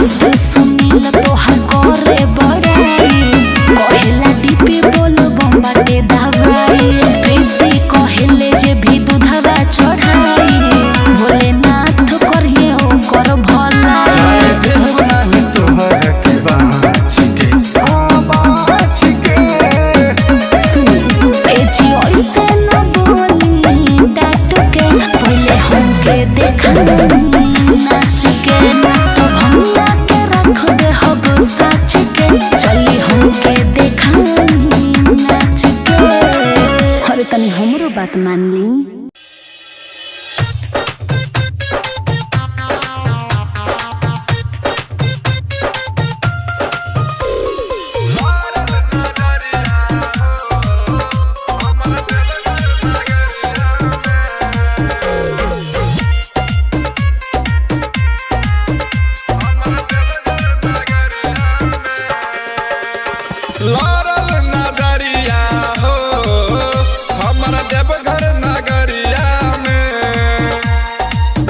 जीतू सुनील तोहर करे बड़ाई कहेला दीपी बोलो बम्बाटे दवाई प्रीति कहेले जे भी दूधवा चढ़ाई भोलेनाथ करिए ओकर भला देव नाही तोहर के बाँच के बाँच के सुनी ए जी ओइसे न बोली डाट के पहले हमके देखा नाच के तब हमरा के रख दे हब साच के चली हमके देखा नाच के अरे तनी हमरो बात मान ली लारल नजरिया हो हमरा देवघर नगरिया में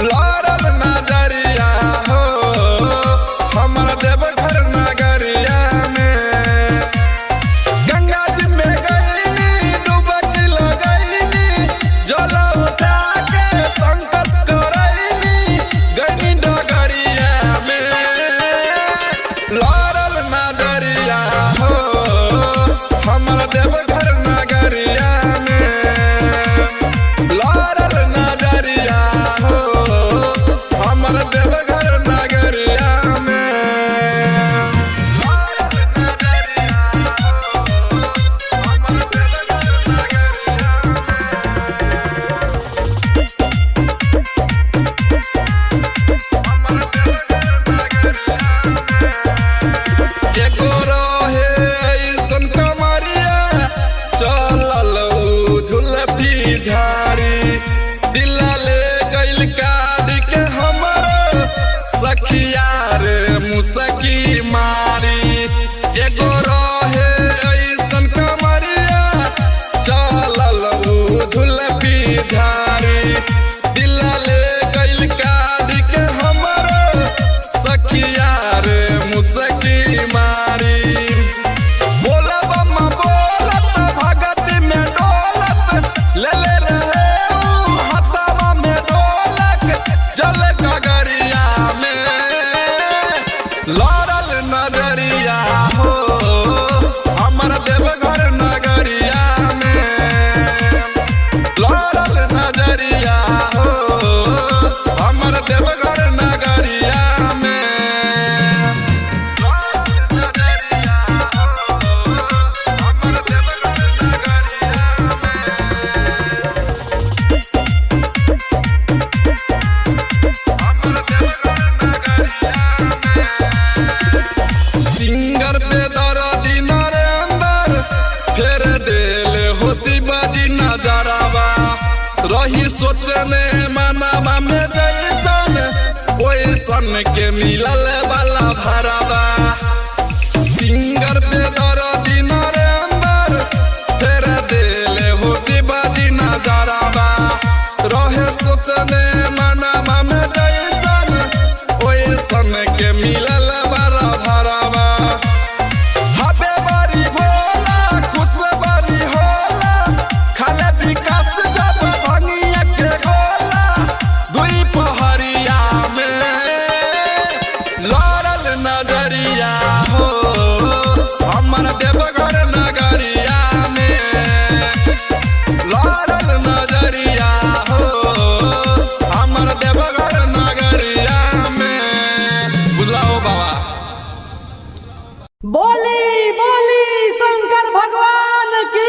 लारल नजरिया हो हमरा देवघर नगरिया में गंगा जी में गईनी डुबकी लगईनी जल उठा के संकट करईनी गईनी डगरिया में लारल नजरिया हो हमरा देवघर नगरिया में लारल नजरिया हो हमरा देवघर नगरिया में लारल नजरिया हो हमरा देवघर एगो रहे ऐसन कमरिया चलल झुलफी झाड़ी दिला ले गइल काढ़ के हमर सखिया रे मुसकी मारी एगो रहे ऐसन कमरिया चलल झुलफी झाड़ी दिला ले गइल काढ़ के हमर सखिया रे मुसकी मारी बोला बम्मा बोलत भगत में डोलत ले ले रहे ऊ हथवा में ढोलक जल गगरिया में लारल नजरिया हो हमर देवघर नगरिया में लारल नजरिया हो हमर देवघर नगरिया में सिंगर पे दर्दी नरेंदर फेर देले हो शिवाजी नजरवा रही सोचने मनवा में जैसन ओइसन के मिलल वाला भरवा सिंगर पे दर्दी नरेंदर फेर देले हो शिवाजी नजरवा रहे सोचने मनवा में जैसन ओइसन के मिलल वाला भरवा हबे बड़ी भोला खुश बड़ी होला खाले विकास जब भंगिया के गोला दुई पहरिया में लारल नजरिया हो हमर देवघर नगरिया में लारल नजरिया हो हमर देवघर नगरिया में बुलाओ बाबा बोली बोली शंकर भगवान की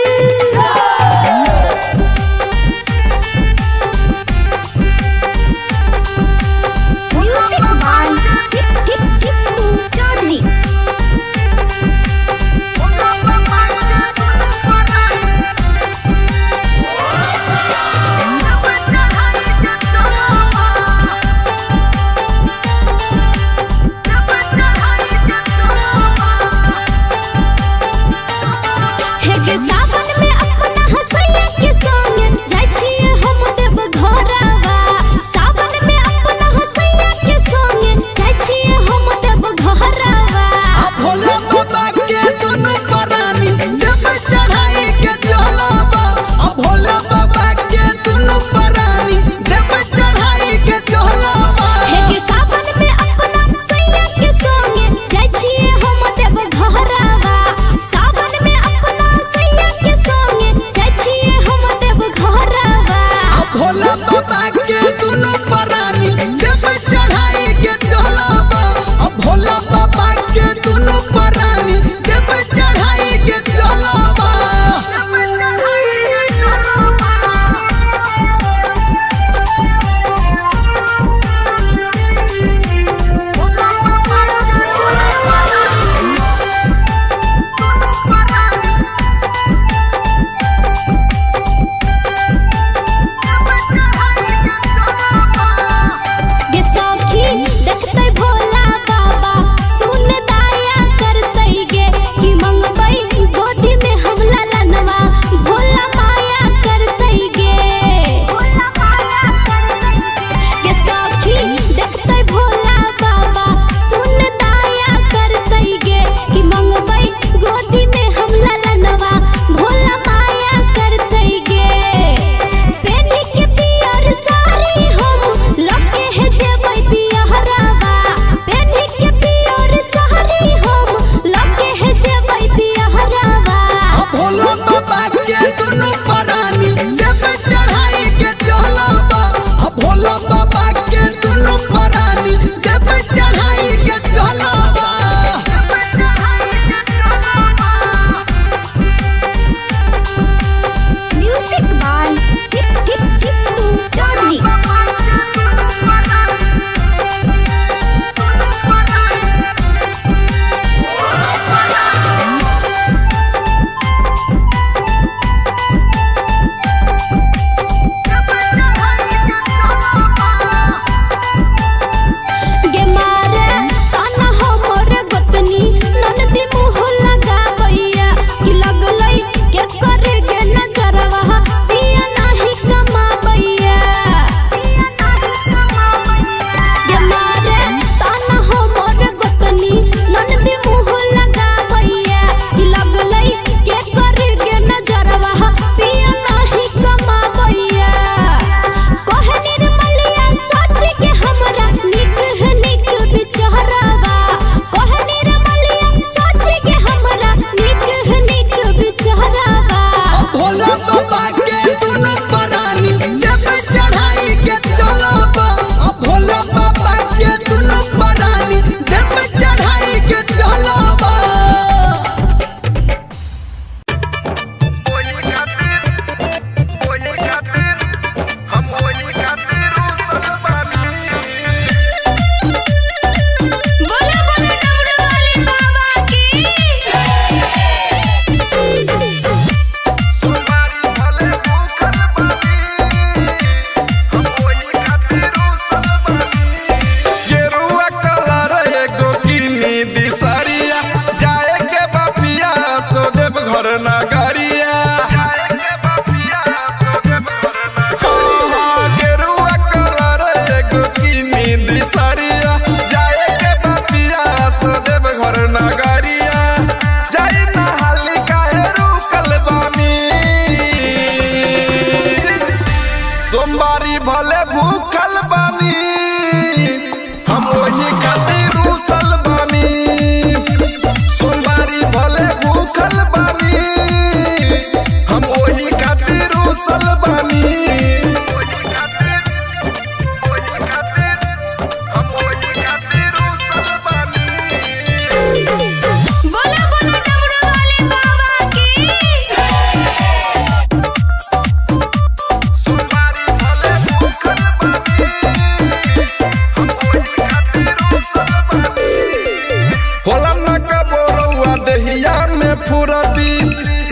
फुरती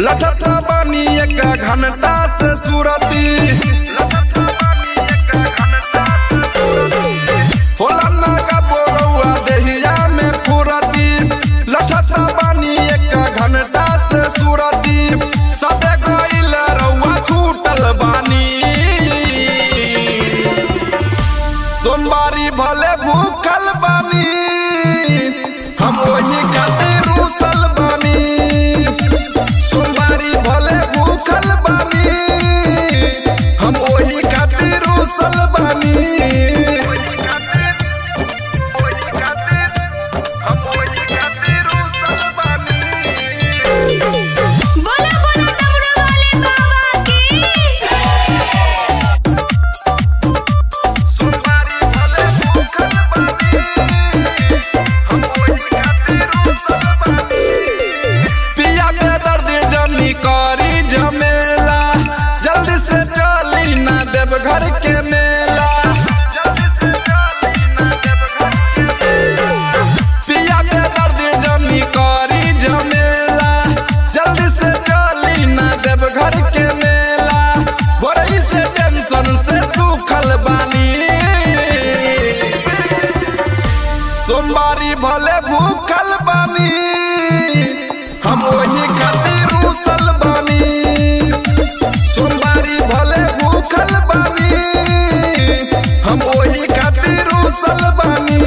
लठत बानी एक घंटा से सुरती होला नागा बोरौआ देहिया में फुरती लठत बानी एक घंटा से सुरती सबे गइल रउआ छूटल बानी सोमवारी भले भूखल बानी हम वही खातिर रूसल बानी सोमवारी भले भूखल बानी हम वही खातिर रूसल बानी करी झमेला जल्दी से चली ना देव घर के मेला पिया के दर्द जनी करी झमेला जल्दी से चली ना देव घर के मेला बड़ी से टेंशन से सूखल बानी सोमवारी भले भूखल बानी हम वही खातिर रूसल बानी सोमवारी भले भूखल बानी हम वही खातिर रूसल बानी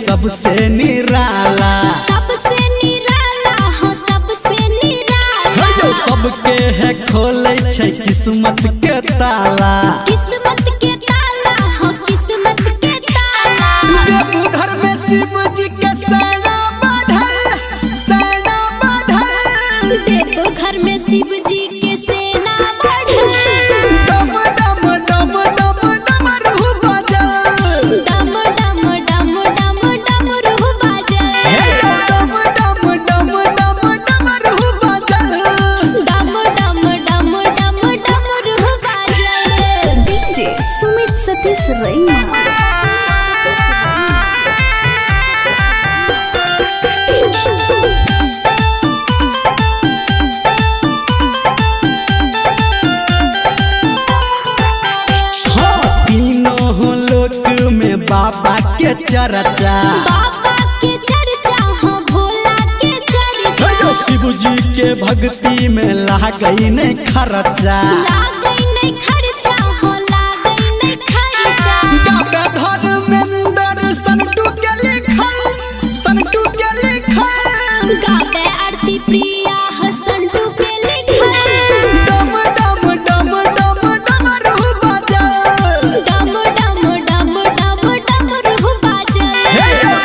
सबसे निराला हाँ सबसे निराला सबके है खोले छै किस्मत के ताला किस्मत के ताला हाँ किस्मत के ताला घर में शिव जी के सेना बढ़ल देखो घर में शिव जी के सेना बढ़ल डम डम डम डम डम रूह बजल डम डम डम डम डम रूह बजल डम डम डम डम डम रूह बजल डम डम डम डम डम रूह बजल डीजे सुमित सतीश रैना बाबा के चर्चा बाबा के चर्चा हाँ भोला के चर्चा शिव जी के भक्ति में लागई नहीं खर्चा लागई नहीं खर्चा हाँ लागई नहीं खर्चा गावे धर्मेंद्र संटू के लिखल गावे आरती प्रिया संटू के लिखल डम डम डम डम डम रूह बजल डम डम डम डम डम रूह बजल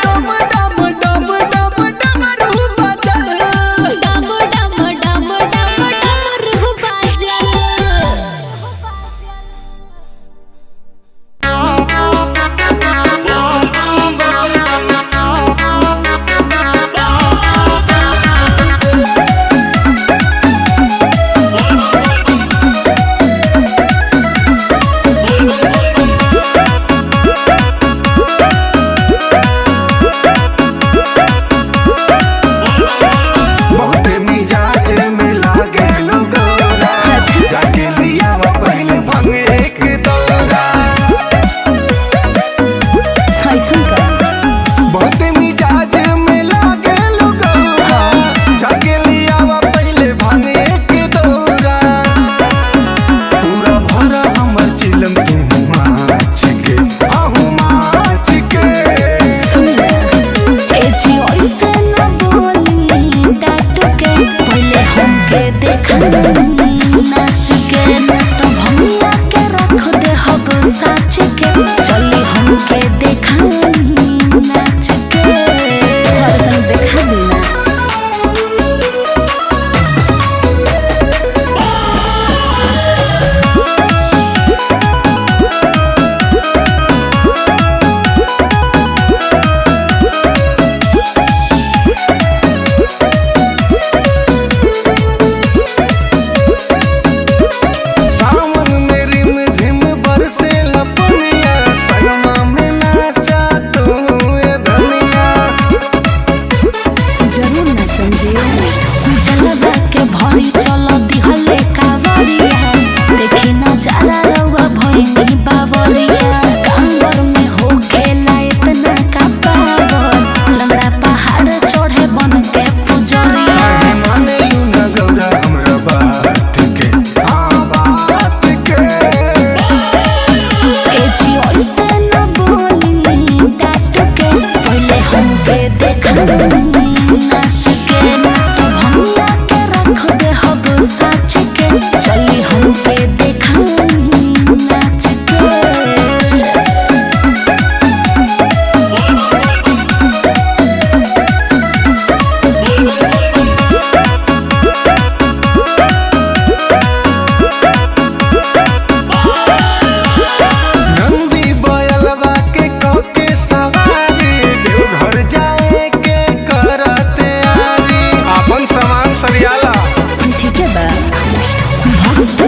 डम डम डम डम डम रूह बजल डम डम डम डम डम रूह बजल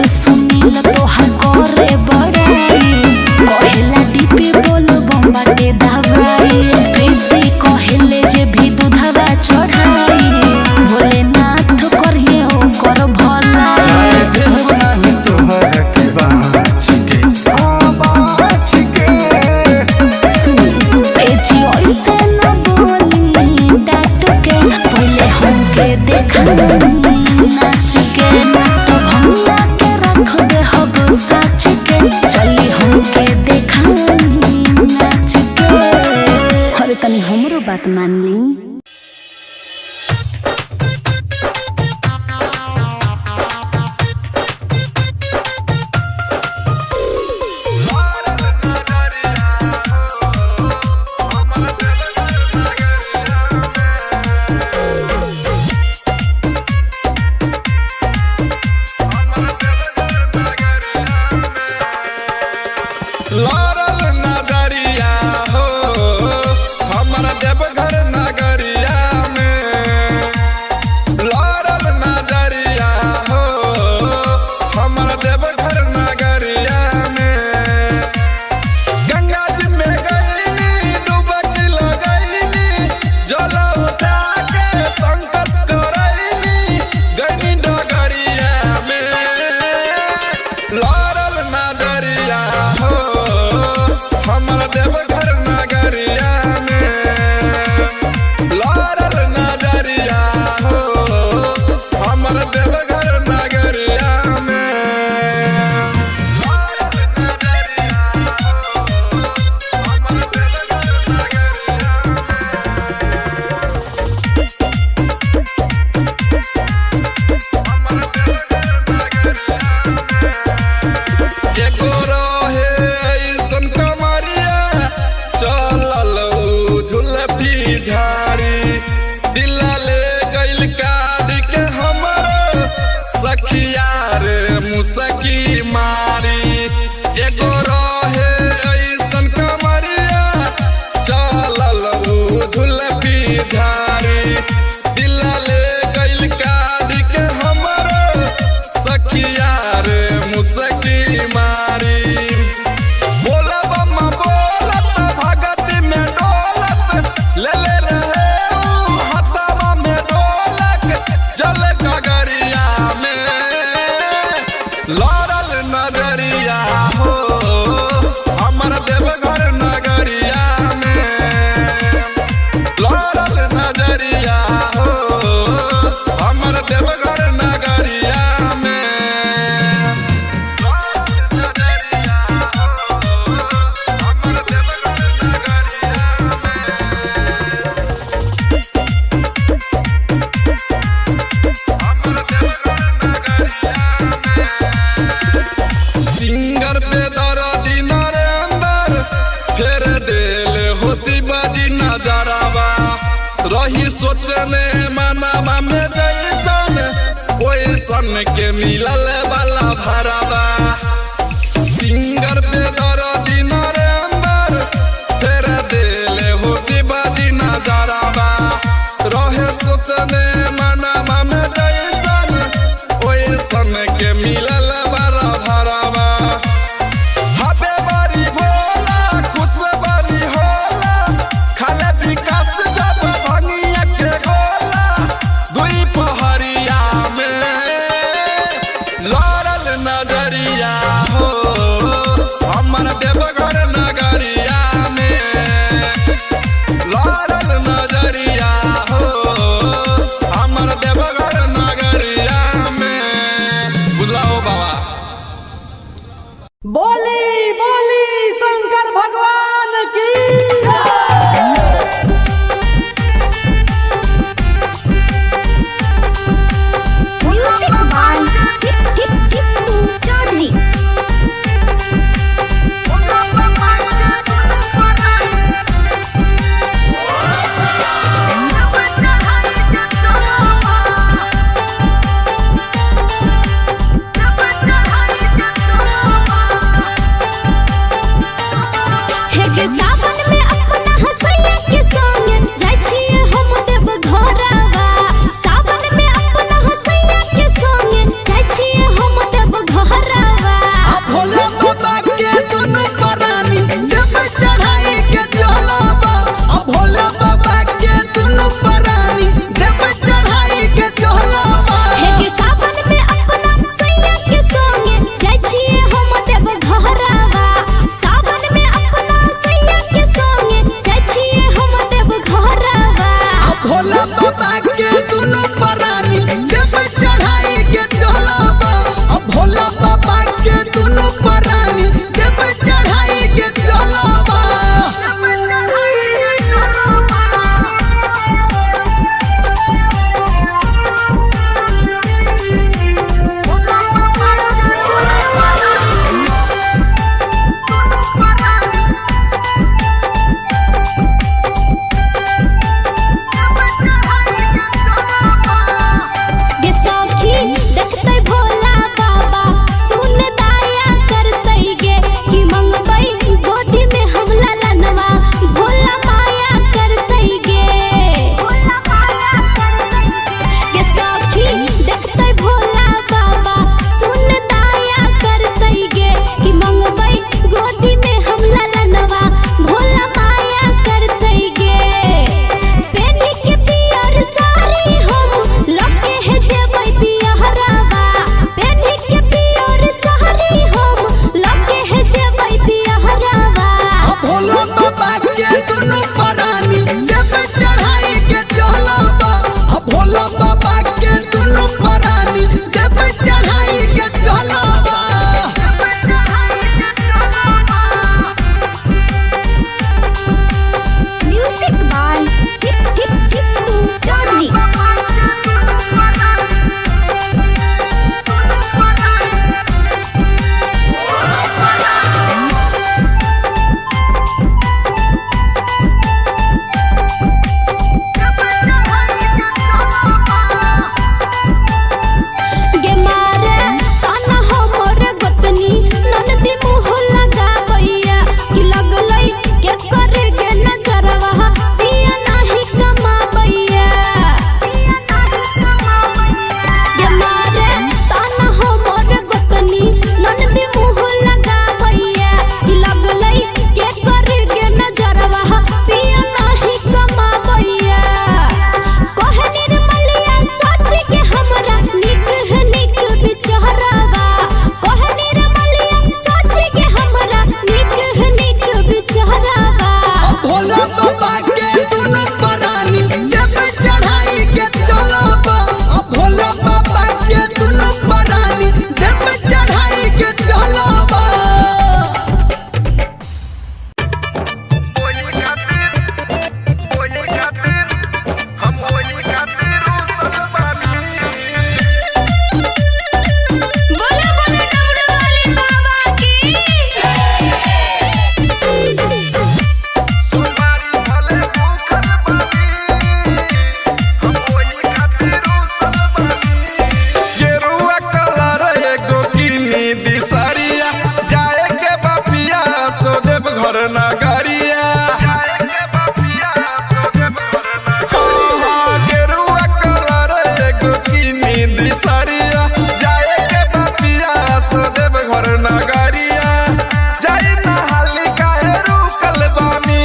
सुनील तोहर करे बड़ाई कहेला डीपी बोलो बम्बाटे दवाई प्रीति कहेले जे भी दूधवा चढ़ाई भोलेनाथ करिए ओकर भला देव नाही तोहर के बाँच के बाँच के सुनी ए जी ओइसे न बोली डाट के पहले हमके देखा नाच के तब हमरा के रख दे हब साच के चली हमके देखा नाच के अरे तनी हमरो बात मान ली लारल नजरिया हो हमरा देवघर नगरिया में लारल नजरिया हो हमरा देवघर नगरिया में गंगा जी में गईनी डुबकी लगईनी जल उठा के संकट करईनी गईनी डगरिया में लारल नजरिया हो हमरा देवघर नगरिया में लारल नजरिया हो हमरा देवघर नगरिया में लारल नजरिया हो हमरा देवघर एगो रहे ऐसन कमरिया चलल झुलफी झाड़ी दिला ले गइल काढ़ के हमर सखिया रे मुसकी मारी एगो रहे ऐसन कमरिया चलल झुलफी झाड़ी दिला ले गइल काढ़ के हमर सखिया रे मुसकी मारी बोला बम्मा बोलत भगती में डोलत ले ले रहे हथवा में ढोलक जल गगरिया में लारल नजरिया हो हमर देवघर नगरिया में लारल नजरिया हो हमर देवघर नगरिया में सिंगर पे दर्दी नरेंदर फेर देल होशी बाजी नजरवा रही सोचने मनवा में जैसन ओइसन के मिलल वाला भरवा सिंगर पे दर्दी नरेंदर फेर देल होशी बाजी नजरवा रहे सोचने मनवा में जैसन ओइसन के मिलल वाला भरवा हबे बड़ी भोला खुश बड़ी होला खाले विकास जब भंगिया के गोला दुई पहरिया में लारल नजरिया हो हमर देवघर नगरिया में लारल नजरिया हो हमर देवघर नगरिया में बुलाओ बाबा बोली बोली शंकर भगवान की Music by Tipu Charlie. देव घर नगरिया जाई नहाली काहे रुकल बानी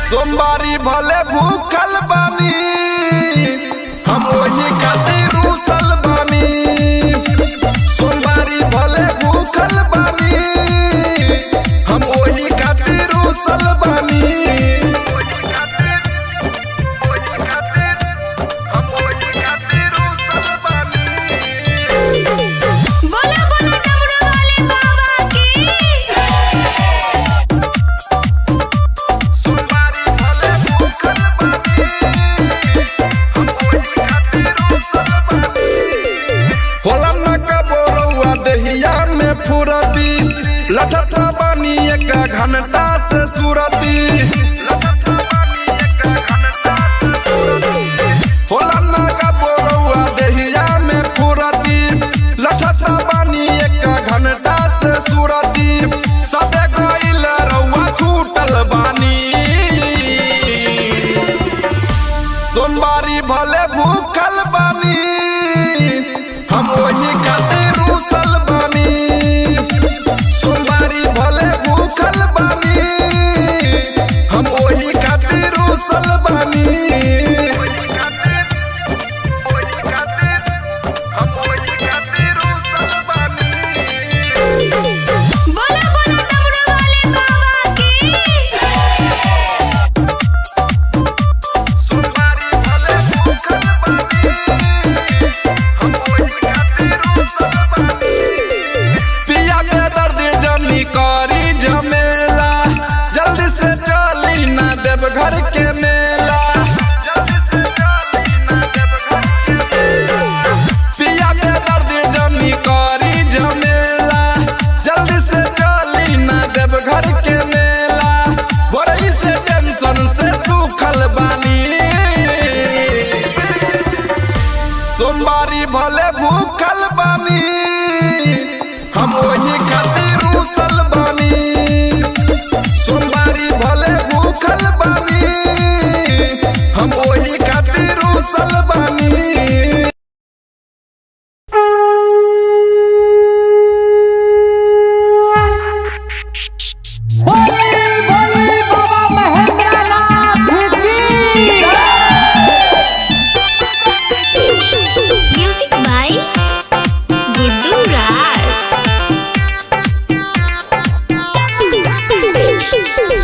सोमवारी भले भूखल बानी हम वही खातिर रुसल बानी सोमवारी भले भूखल बानी हम वही खातिर रुसल बानी बोला बोला डमरू वाले बाबा की सोमवारी भले भूखल बानी होला न कबोरुआ दहिया में फुरती लठठा बानी एक घंटा से सुरती होला न कबोरुआ दहिया में फुरती लठठा बानी एक घंटा से सुरती सबे गइल रउआ छूटल बानी सोमवारी भले भूखल बानी हम वही खातिर रुसल बानी सोमवारी भले भूखल बानी हम वही खातिर रुसल बानी बोला बोला डमरू वाले बाबा की सोमवारी भले भूखल बानी पिया के दर्द जनी करी झमेला जल्दी से चली ना देव घर के मेला पिया के दर्द जनी करी झमेला जल्दी से चली ना देव घर के मेला बड़ी से टेंशन से सूखल बानी सोमवारी भले भूखल बानी हम वही खातिर रुसल बानी सोमवारी भले भूखल बानी हम वही खातिर रुसल बानी म्यूजिक बाय गुड्डू राज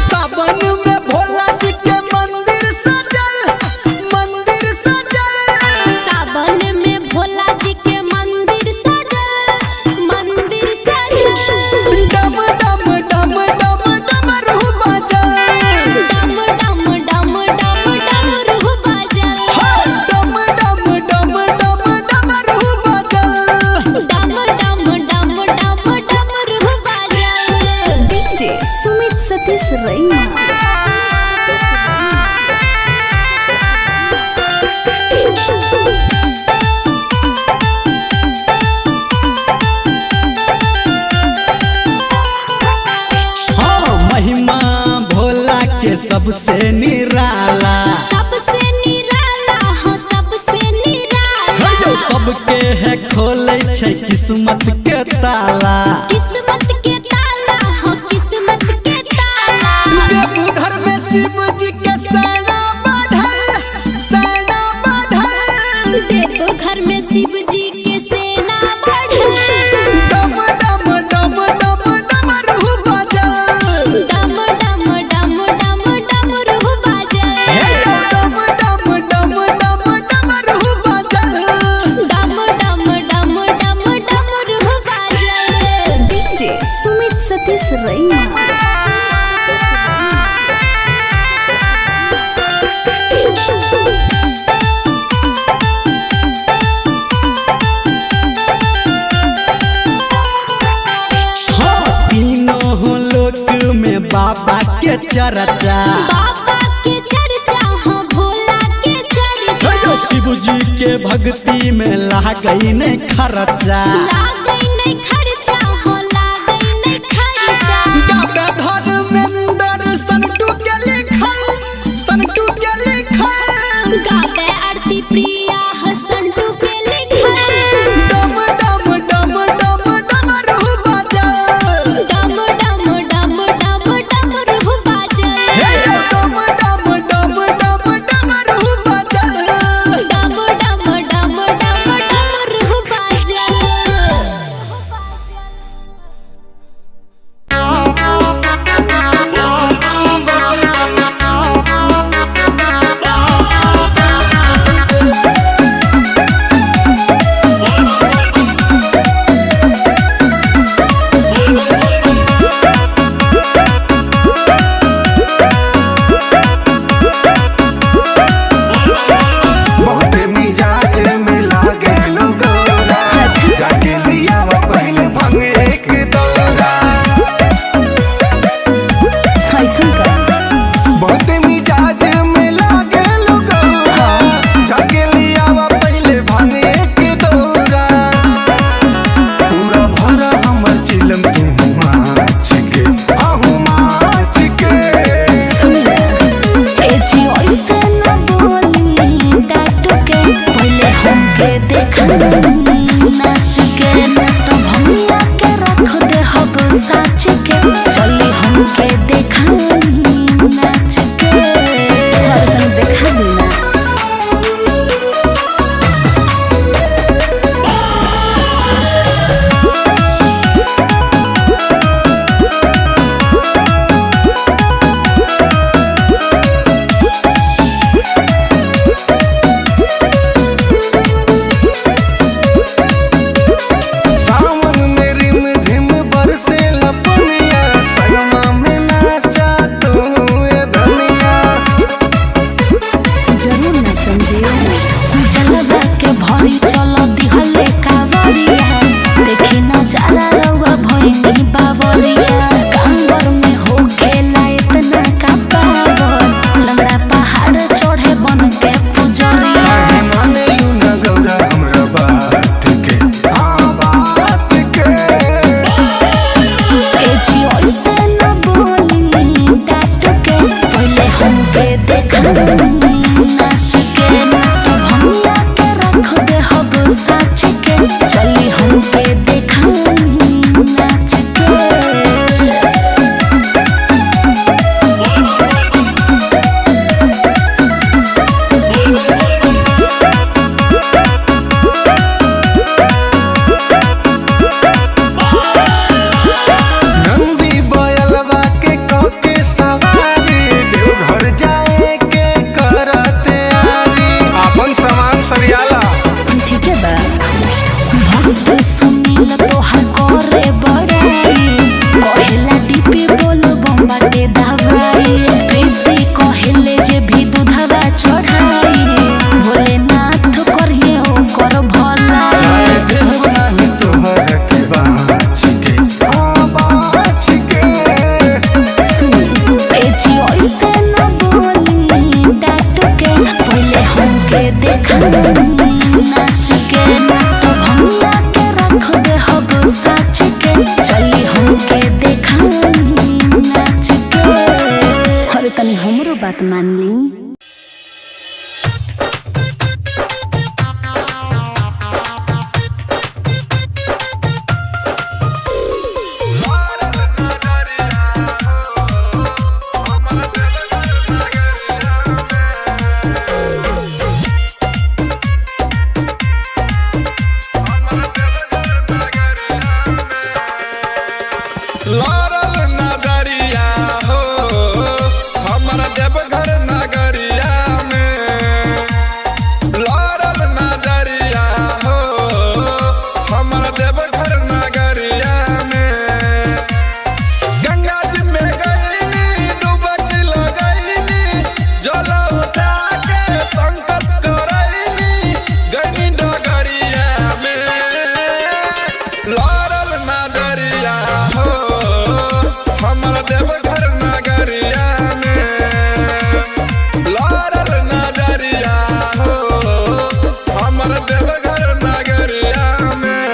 सावन में भोला जी के मंदिर सजल सावन में भोला जी के मंदिर सजल डम डम डम डम डमरू बजल डम डम डम डम डमरू बजल डम डम डम डम डमरू बजल डम डम डम डम डमरू बजल डीजे सुमित सतीश रैना हाँ महिमा भोला के सबसे निराला सबसे निराला हो सबसे निराला जो सबके है खोले छै किस्मत के ताला किस्मत के ताला हो किस्मत के ताला देवघर में शिव जी के सेना बढ़ल देखो घर में शिव जी के सेना बढ़ल डम डम डम डम डमरू बजल डम डम डम डम डमरू बजल डम डम डम डम डमरू बजल डम डम डम डम डमरू बजल डीजे सुमित सतीश रैना हाँ तीनों लोक में बाबा के चर्चा बाबा के चर्चा हो भोला के चर्चा शिव जी के भक्ति में लागई नहीं खर्चा लागई नहीं खर्चा हो लागई नहीं खर्चा गावे धर्मेंद्र संटू के लिखल गावे आरती प्रिया हसन टू के लिखल सहरिया देखी नजारा रउआ भइनी बावरिया कांवर में हो खेला इतना का पावर लंगड़ा पहाड़ चढ़े बन के पुजरिया माने यू न गौरा हमरा बात के बात के एजी ओइसे न बोली डाट के पहले हमके देखा नाच के तो भैया के रख दे हब साच के चली हमके देखा नाच के नंदी बयलवा के कके सवारी देवघर जाए के करते आरी अपन सामान सरियाला ठीक है बा भक्त सुनील तोहार करे बड़ाई कहेला डीपी बोलो बम्बाटे दवाई प्रीति कहेले जे भी दूधवा चढ़ाई भोलेनाथ करिए ओकर भला चाहे देव नाही तोहर के बाच के सुन एजी ओइसे न बोली डाट के पहले हमके देखा नाच के तो भैया के रख दे हब साच के चली हमके देखा नाच के अरे तनी हमरो बात मान ली लारल नगरिया हो हमरा देवघर नगरिया में लारल नगरिया हो हमरा देवघर नगरिया में गंगा जी में गईनी डुबकी लगईनी जल उठा के संकट करईनी गईनी डगरिया में लारल नगरिया हो हमर देवघर नगरिया में लारल नगरिया हो हमर देवघर नगरिया में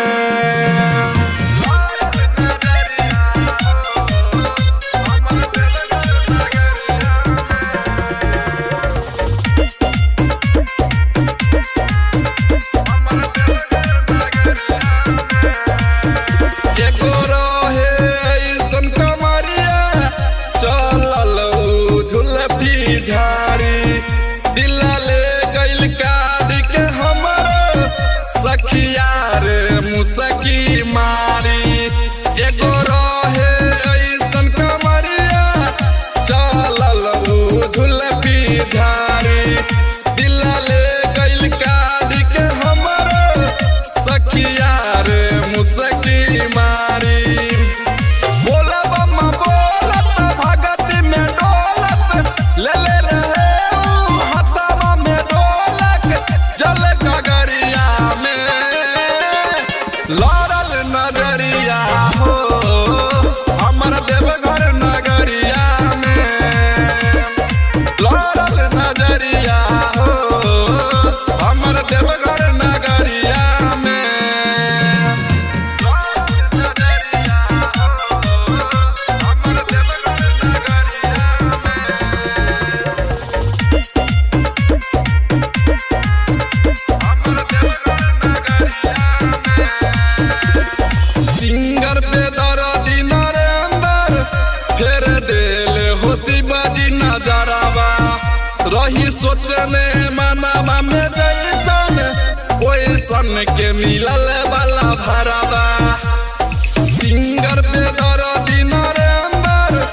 लारल नगरिया हो हमर देवघर एगो रहे ऐसन कमरिया चलल झुलफी झाड़ी दिला ले गइल काढ़ के हमर सखिया रे मुसकी मारी एगो रहे ऐसन कमरिया चलल झुलफी झाड़ी दिला ले गइल काढ़ के हमर सखिया रे मुसकी मारी बोला बम्मा बोलत भगती में डोलत ले ले रहे ऊ हथवा में ढोलक जल गगरिया में लारल नगरिया हो हमर देवघर नगरिया में लारल नगरिया हो हमर देवघर नगरिया में सिंगर पे दर्दी नरेंद्र फेर देले हो शिवाजी नजरवा रही सोचने मनवा में जैसन ओइसन के मिलल वाला भरवा सिंगर पे दर्दी नरेंद्र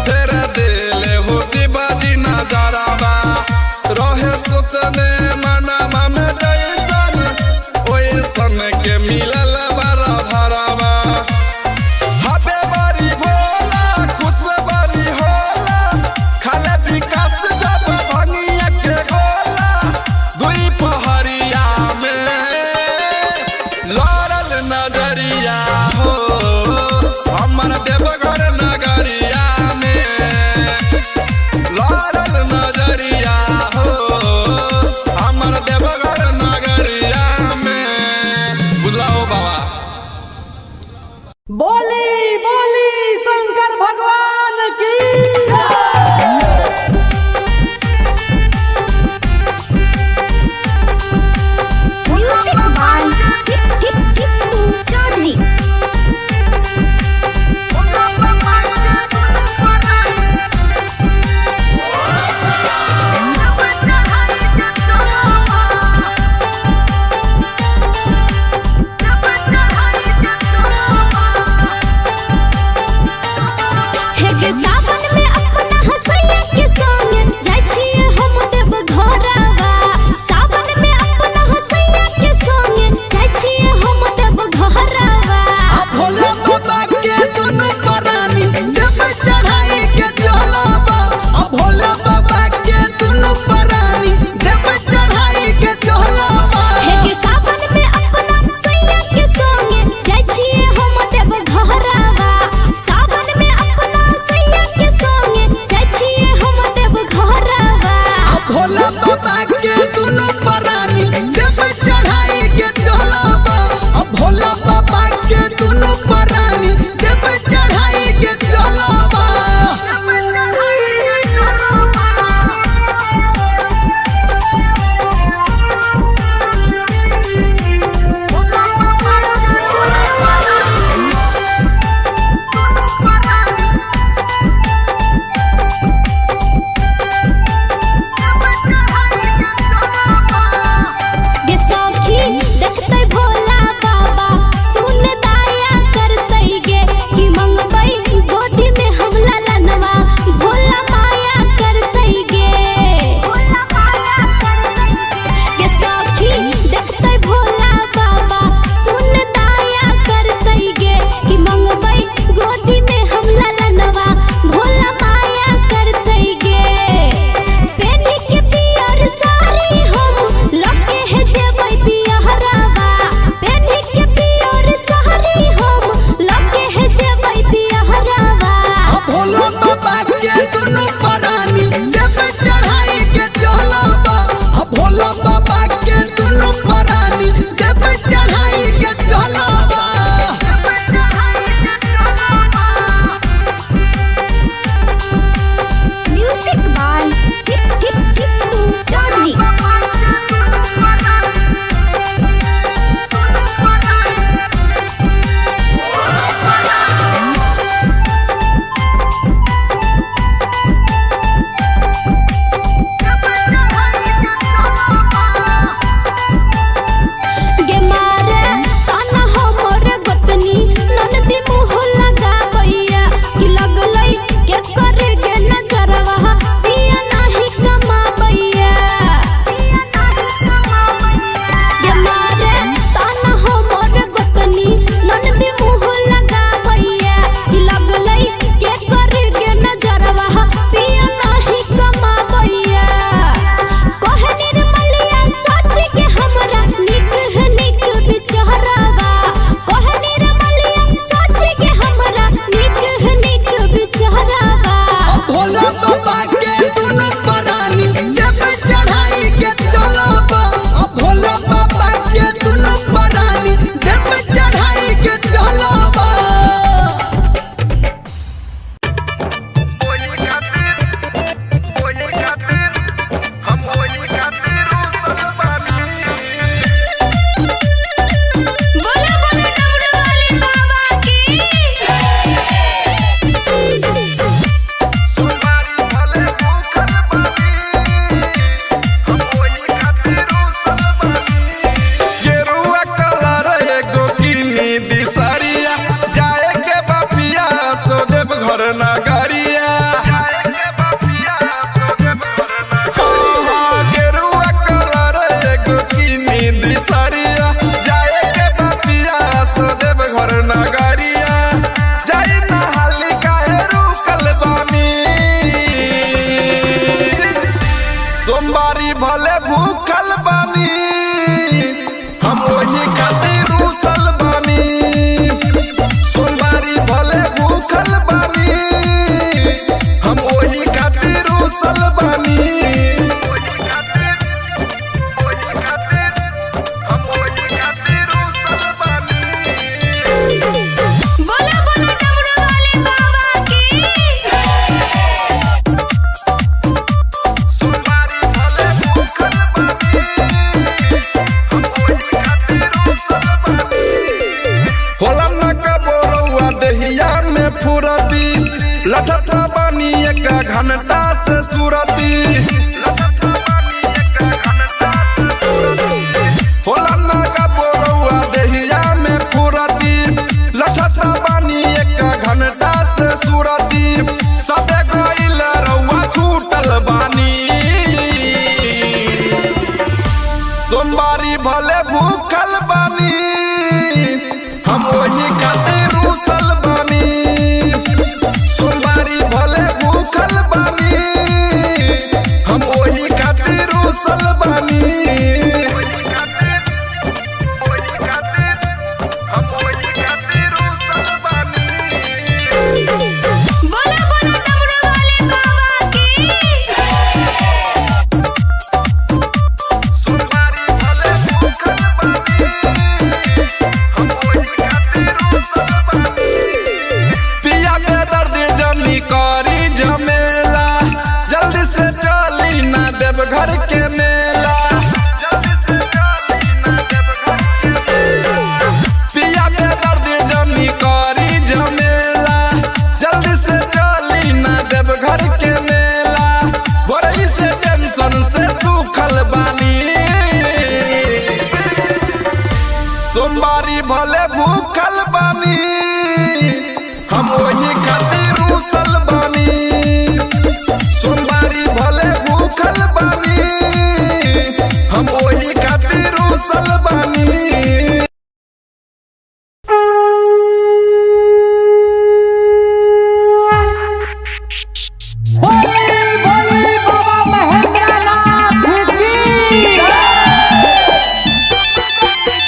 फेर देले हो शिवाजी नजरवा रहे सोचने मनवा में जैसन ओइसन के मिलल वाला भरवा हबे बड़ी भोला खुश बड़ी होला खाले विकास जब भंगिया के गोला दुई पहरिया में लारल नजरिया हो हमर देवघर नगरिया में लाल नजरिया हो हमर देवघर नगरिया में बुलाओ बाबा। बोली बोली शंकर भगवान की म्यूजिक बाय चौधरी। बानी एक घंटा से सूरती होला ना का बोरौआ देहिया में फुरती लठत बानी एक घंटा से सूरती सबे गइल रउआ छूटल बानी सोमवारी भले भूखल बानी हम वही खातिर रूसल बानी सोमवारी भले भूखल बानी हम वही खातिर रूसल बानी बोला बोला डमरू वाले बाबा की सोमवारी भले भूखल बानी हम वही खातिर रूसल बानी पिया के दर्द जनी करी झमेला जल्दी से चली ना देव घर के मेला पिया के दर्द जनी करी झमेला जल्दी से चली ना देव घर के मेला भोरई से टेंशन से सूखल बानी सोमवारी भले भूखल बानी हम वही खातिर रूसल बानी सोमवारी भले भूखल बानी हम वही खातिर रूसल बानी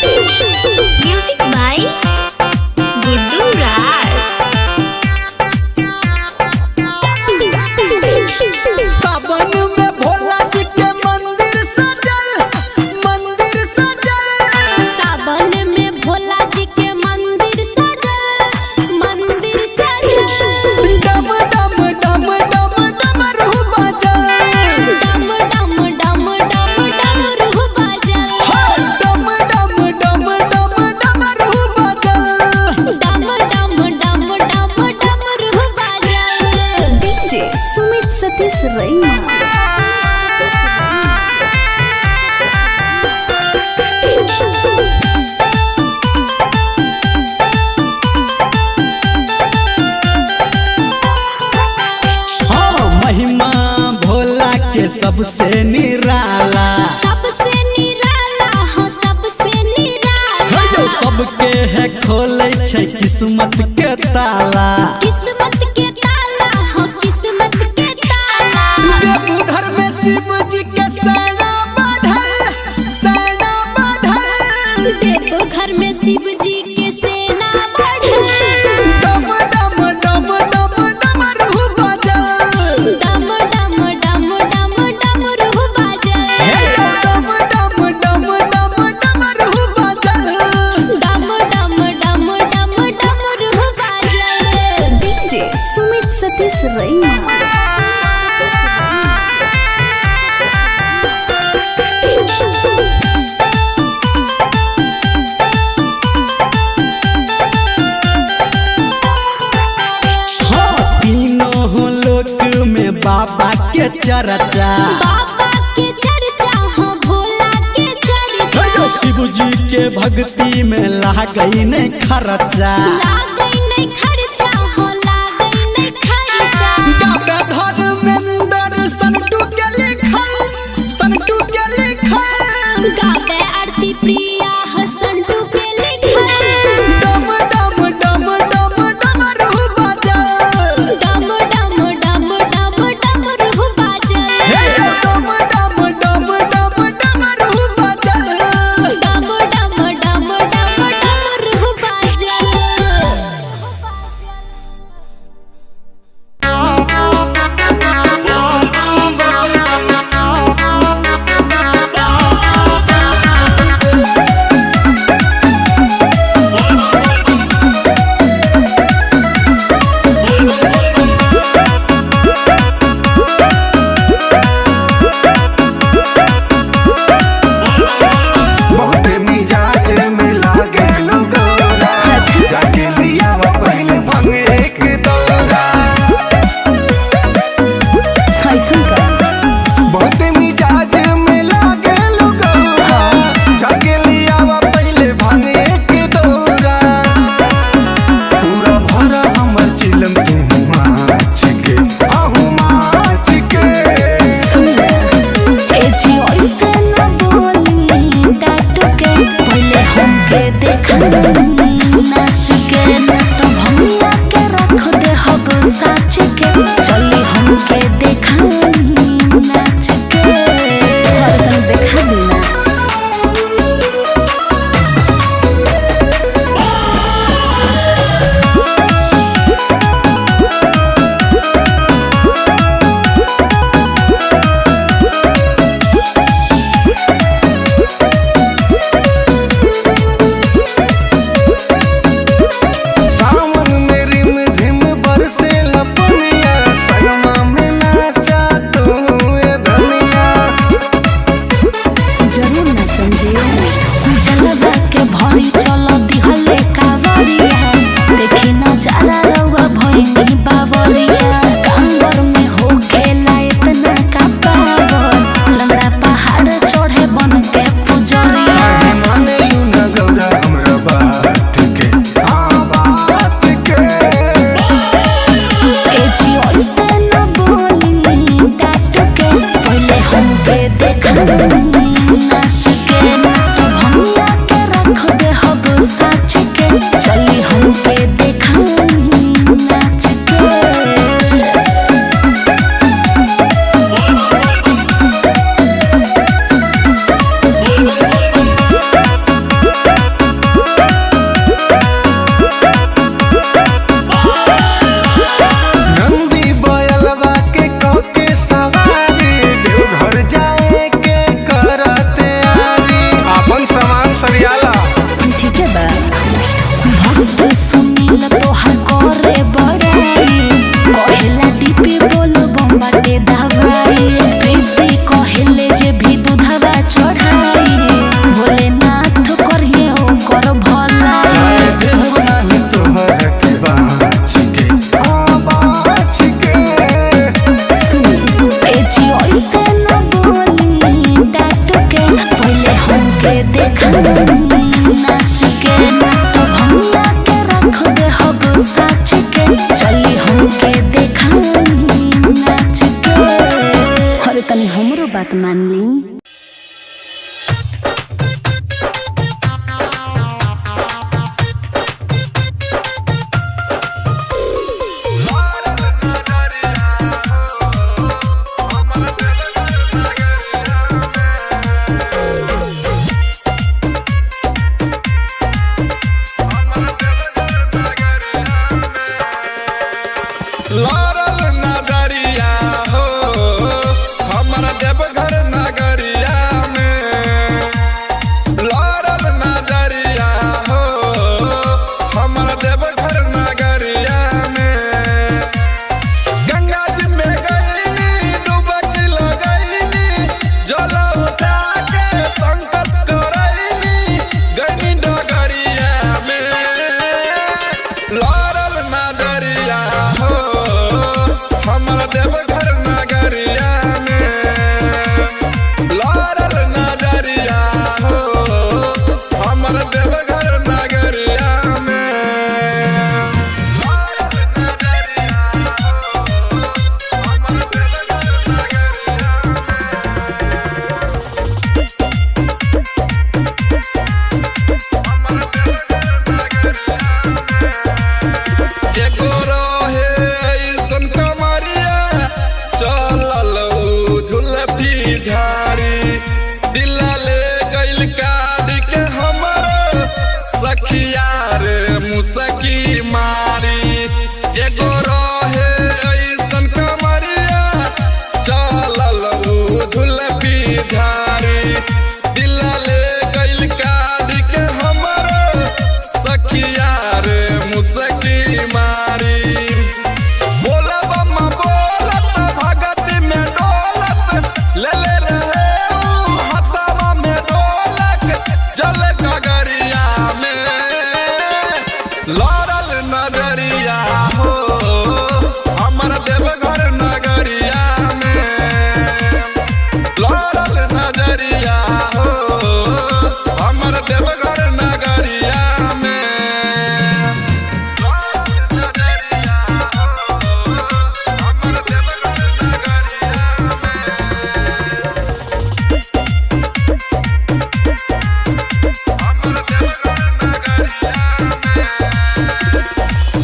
म्यूजिक बाय गुड्डू राज सावन में भोला जी के मंदिर सजल सावन में भोला जी के मंदिर सजल डम डम डम डम डमरू बजल डम डम डम डम डमरू बजल डम डम डम डम डमरू बजल डम डम डम डम डमरू बजल डीजे सुमित सतीश रैना हाँ महिमा भोला के सबसे निराला सबसे निराला हो सबसे निराला जो सबके है खोले छै किस्मत के ताला किस्मत के ताला हो किस्मत के ताला देवघर में शिव जी के सेना बढ़ल देखो घर में शिव जी के सेना बढ़ल डम डम डम डम डमरू बजल डम डम डम डम डमरू बजल डम डम डम डम डमरू बजल डम डम डम डम डमरू बजल डीजे सुमित सतीश रैना हाँ तीनों लोक में बाबा के चर्चा बाबा के चर्चा हो भोला के चर्चा शिव जी के भक्ति में लागई नहीं खर्चा लागई नहीं खर्चा हो लागई नहीं खर्चा गावे धर्मेंद्र संटू के लिखल गावे आरती प्रिया हसंटू के लिखल डम डम डम डम डमरू बजल डम डम डम डम डमरू बजल डम डम डम डम डमरू बजल डम डम डम डम डमरू बजल तू सुनील तोहर करे बड़ाई कहेला दीपी बोलो बम्बाटे दवाई प्रीति कहेले जे भी दूधवा चढ़ाई भोलेनाथ करिए ओकर भला तोहर के बाँच के बाँच के सुनी ए जी ओइसे न बोली डाट के पहले हमके देखा नाच के तब हमरा के रख दे हब साच के चली हमके देखा नाच के अरे तनी हमरो बात मान ली लारल नजरिया हो हमर देवघर नगरिया में लारल नजरिया हो हमर देवघर नगरिया में गंगा जी में गईनी डुबकी लगईनी जल उठा के संकट करईनी गईनी डगरिया में लारल नजरिया हो हमर देवघर नगरिया में लारल नजरिया हो हमर देवघर नगरिया में लारल नजरिया हो हमर देवघर नगरिया एगो रहे ऐसन कमरिया चलल झुलफी झाड़ी दिला ले गइल काढ़ी के हमर सखिया रे मुसकी मारी एगो रहे ऐसन कमरिया चलल झुलफी झाड़ी दिला ले गइल काढ़ी के हमर सखिया रे मुसकी मारी बोला बम्मा बोलत भगती में डोलत ले ले रहे ऊ हथवा में ढोलक जल गगरिया में लारल नजरिया हो हमर देवघर नगरिया में लारल नजरिया हो हमर देवघर नगरिया में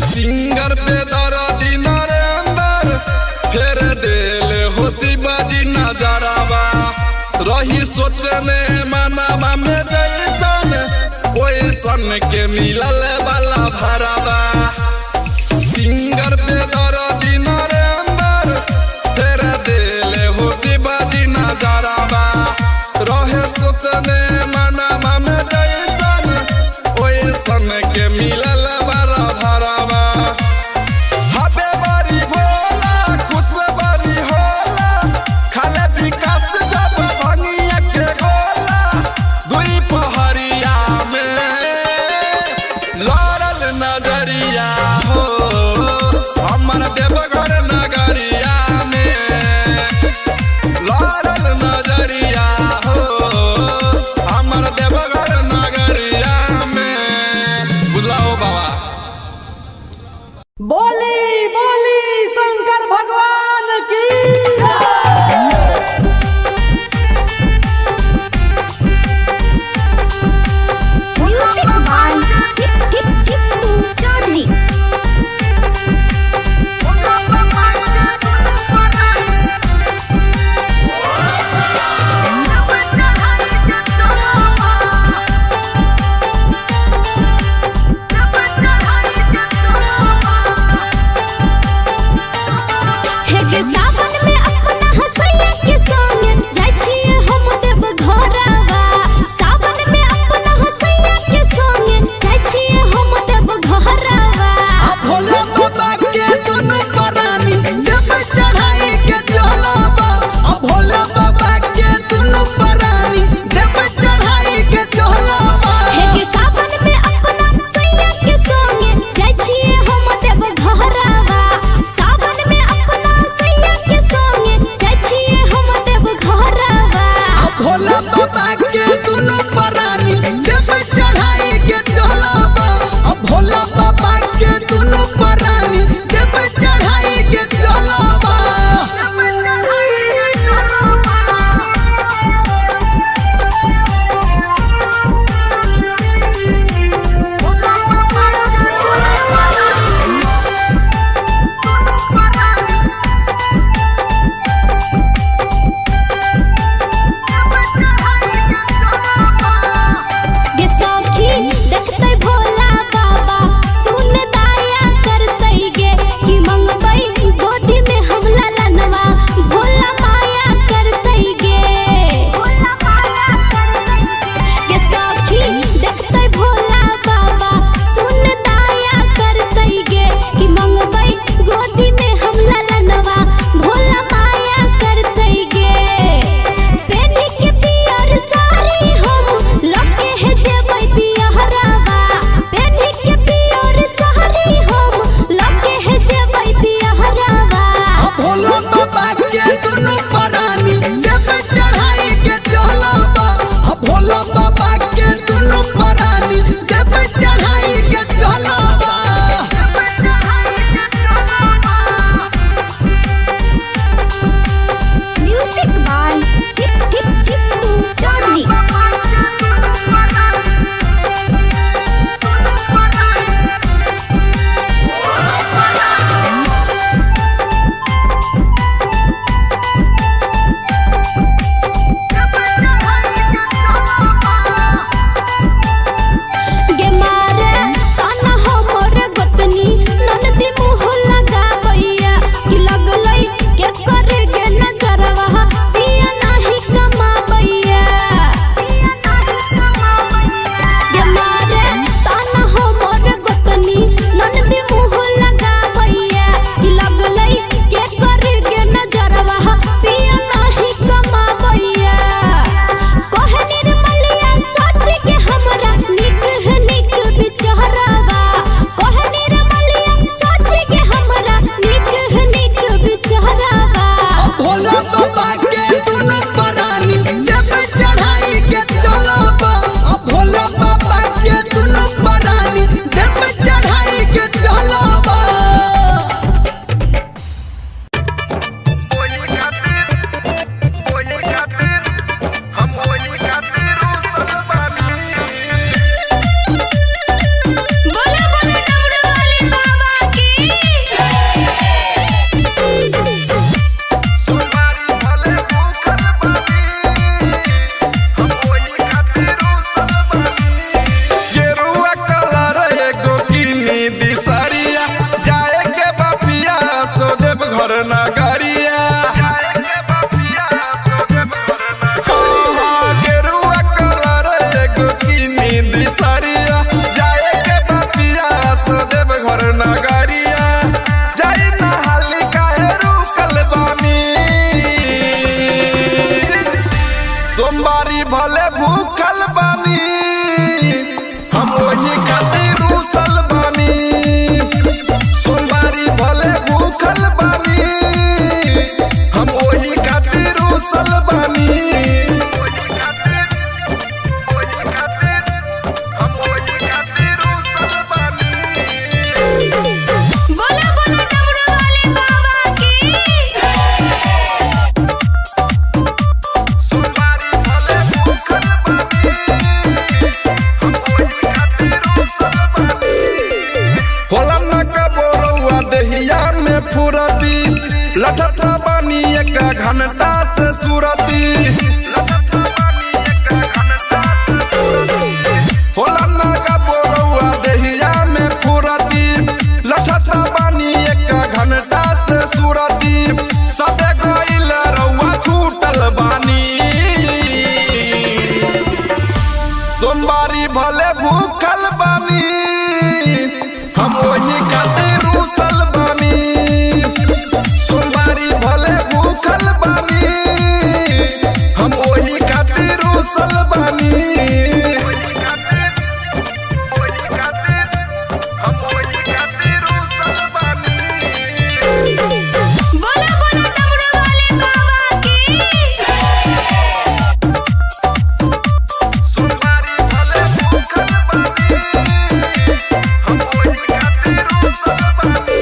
सिंगर पे दर्दी नरेंदर फेर देले होशी बाजी नजरबा रही सोचने मनवा में जैसन ओइसन के मिलल वाला भरवा सिंगर पे दर्दी नरेंदर फेर देले होशी बाजी नजरबा रहे सोचने मनवा में जैसन ओइसन के मिलल वाला भरवा हबे बारी भोला खुश बारी होला खाले विकास जब भंगिया के गोला दुई पहरिया में लारल नजरिया हो हमर देवघर नगरिया में लारल नजरिया हो हमर देवघर नगरिया में बुलाओ बाबा बोली बोली शंकर भगवान की म्यूजिक बाय चौधरी बानी एक घंटा से सुरती होला नागा बोरौआ देहिया में फुरती लठता बानी एक घंटा से सुरती सबे गइल रउआ छूटल बानी सोमवारी भले भूखल बानी हम वही खातिर रूसल बानी सोमवारी भले भूखल बानी हम वही खातिर रूसल बानी बोला बोला डमरू वाले बाबा की सोमवारी भले भूखल बानी हम वही खातिर रूसल बानी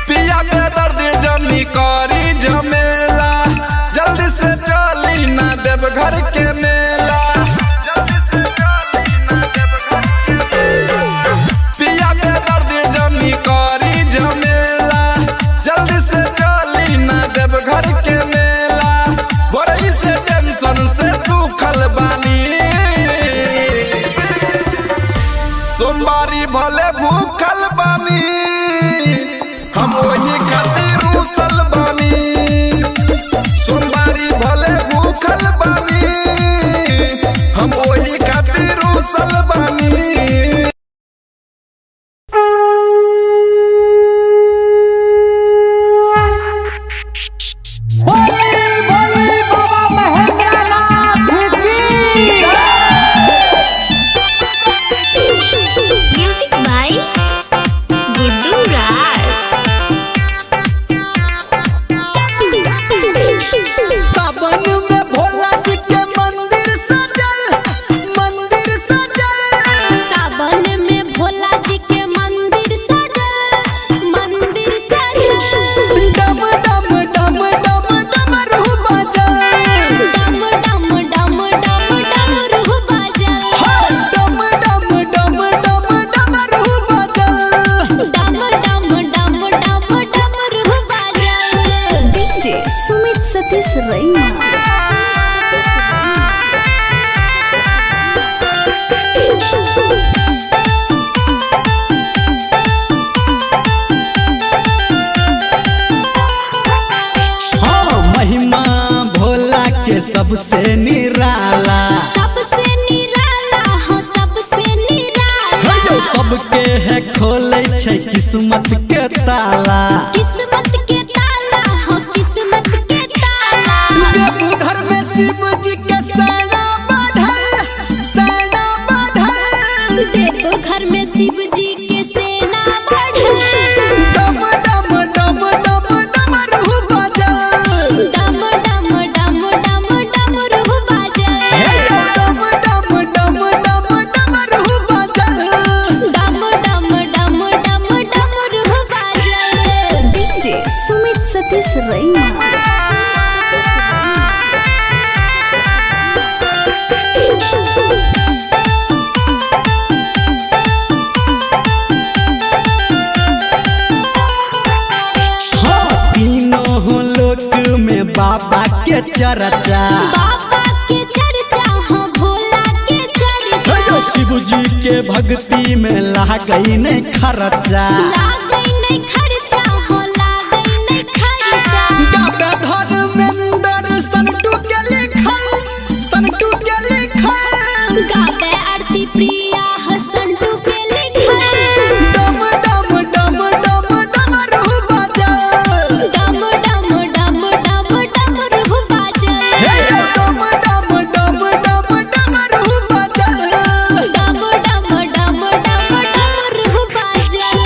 पिया के दर्द जनी करी झमेला जल्दी से चली ना देव घर के मेला पिया के दर्द जनी करी झमेला जल्दी से चली ना देव घर के मेला बड़ी से टेंशन से सूखल बानी सोमवारी भले भूखल बानी हम वही खातिर रूसल बानी सोमवारी भले भूखल बानी हम वही खातिर रूसल बानी म्यूजिक बाय गुड्डू राज सावन में भोला जी के मंदिर सजल सावन में भोला जी के मंदिर सजल डम डम डम डम डमरू बजल डम डम डम डम डमरू बजल डम डम डम डम डमरू बजल डम डम डम डम डमरू बजल डीजे सुमित सतीश रैना हाँ महिमा भोला के सबसे निराला सबसे निराला हो सबसे निराला सबके है खोले छै किस्मत के ताला किस्मत के ताला हो किस्मत के ताला घर में शिव जी के सेना बढ़ल देखो घर में शिव जी के सेना बढ़ल डम डम डम डम डमरू बजल डम डम डम डम डमरू बजल डम डम डम डम डमरू बजल डम डम डम डम डमरू बजल डीजे सुमित सतीश रैना हाँ तीनों लोक में बाबा के चर्चा बाबा के चर्चा हो भोला के चर्चा शिव जी के भक्ति में लागई नहीं खर्चा लागई नहीं खर्चा हो लागई नहीं खर्चा गाता धर्मेंद्र संतू के लिखल गावे आरती प्रिया हसंटू के लिखल डम डम डम डम डमरू बजल डम डम डम डम डमरू बजल डम डम डम डम डमरू बजल डम डम डम डम डमरू बजल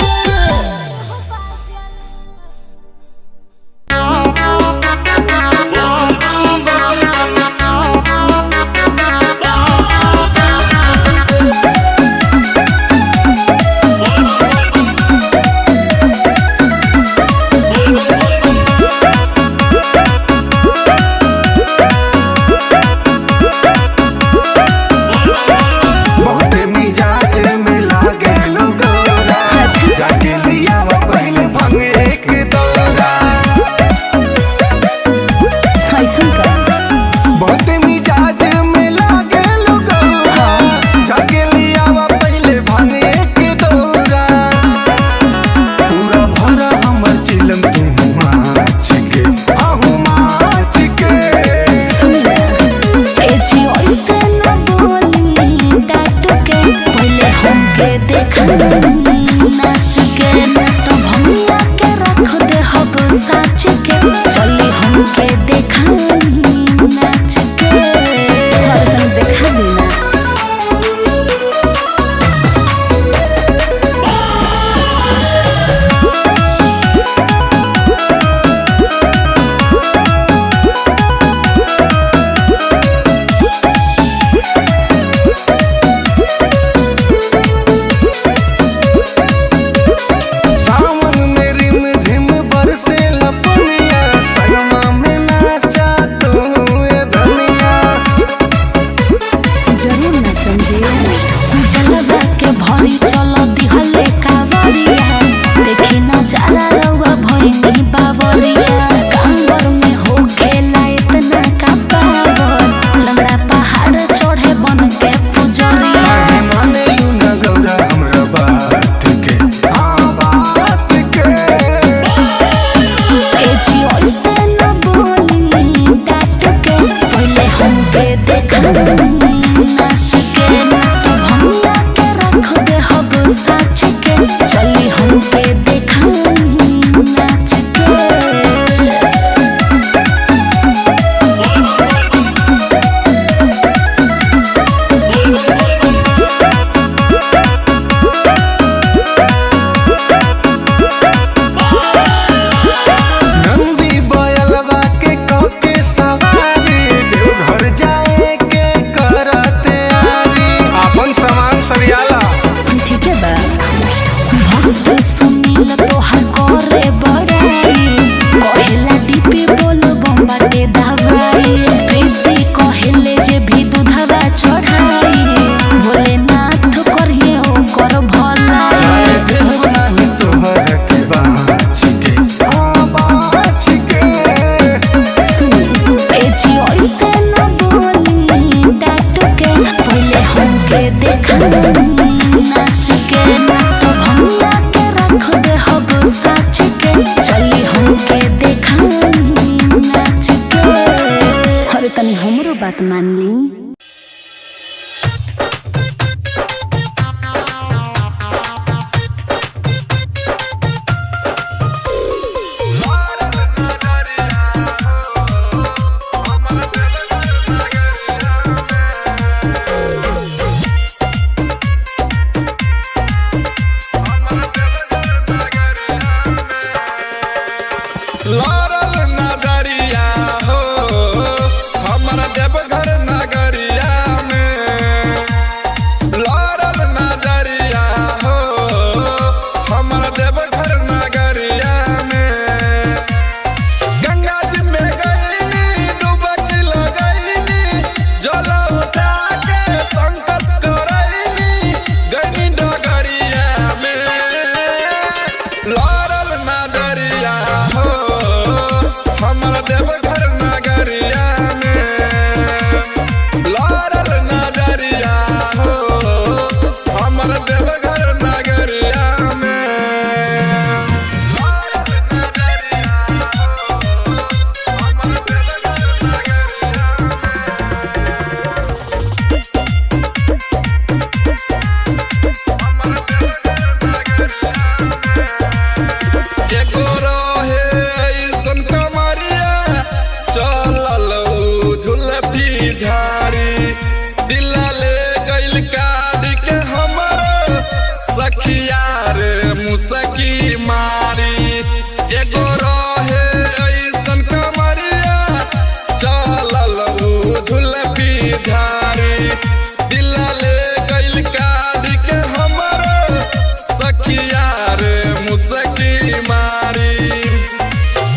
चली हमके देखा नाच के। नंदी बयलवा के कके सवारी देवघर जाए के करते आरी अपन सामान सरियाला ठीक है बा भक्त सुनील तोहार करे बड़ाई कहेला दीपी बोलो बम्बाटे दवाई प्रीति कहेले जे भी दूधवा चढ़ाई भोलेनाथ करिए ओकर भला देव नाही तोहर के बाँच के बाँच के सुनी ए जी ओइसे न बोली डाट के पहले हमके देखा नाच के तो भंगा के रख दे हब साच के चली हमके देखा नाच के। अरे तनी हमरो बात मान ली। लारल नजरिया हो हमारा देवघर नगरिया में। लारल नजरिया हो हमारा देवघर नगरिया में। गंगा जी में गईनी डुबकी लगईनी जल उठा के संकट करईनी गईनी डगरिया में। लारल नजरिया हो हमारा देवघर नगरिया में। लारल नजरिया हो हमारा देवघर नगरिया में। लारल नजरिया हो हमारा देवघर नगरिया एगो रहे ऐसन कमरिया चलल झुलफी झाड़ी दिला ले गइल काढ़ी के हमर सखिया रे मुसकी मारी। एगो रहे ऐसन कमरिया चलल झुलफी झाड़ी दिला ले गइल काढ़ी के हमर सखिया रे मुसकी मारी।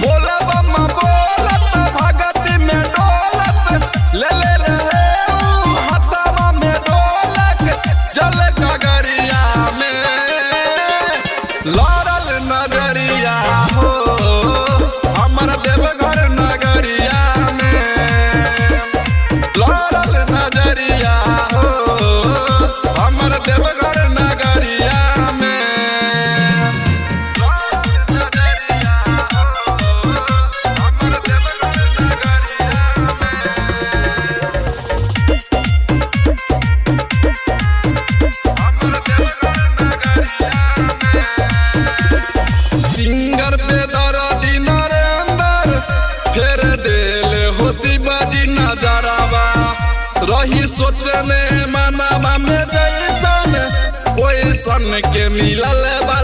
बोला बम्मा बोलत भगती में डोलत ले ले रहे ऊ हथवा में ढोलक जल गगरिया में। लारल नजरिया हो हमारा देवघर नगरिया में। लारल नजरिया हो हमारा देवघर नगरिया में। सिंगर पे दर्दी नरेंदर फेर देले होशी बाजी नजरवा रही सोचने मनवा में जैसन ओइसन के मिलल बा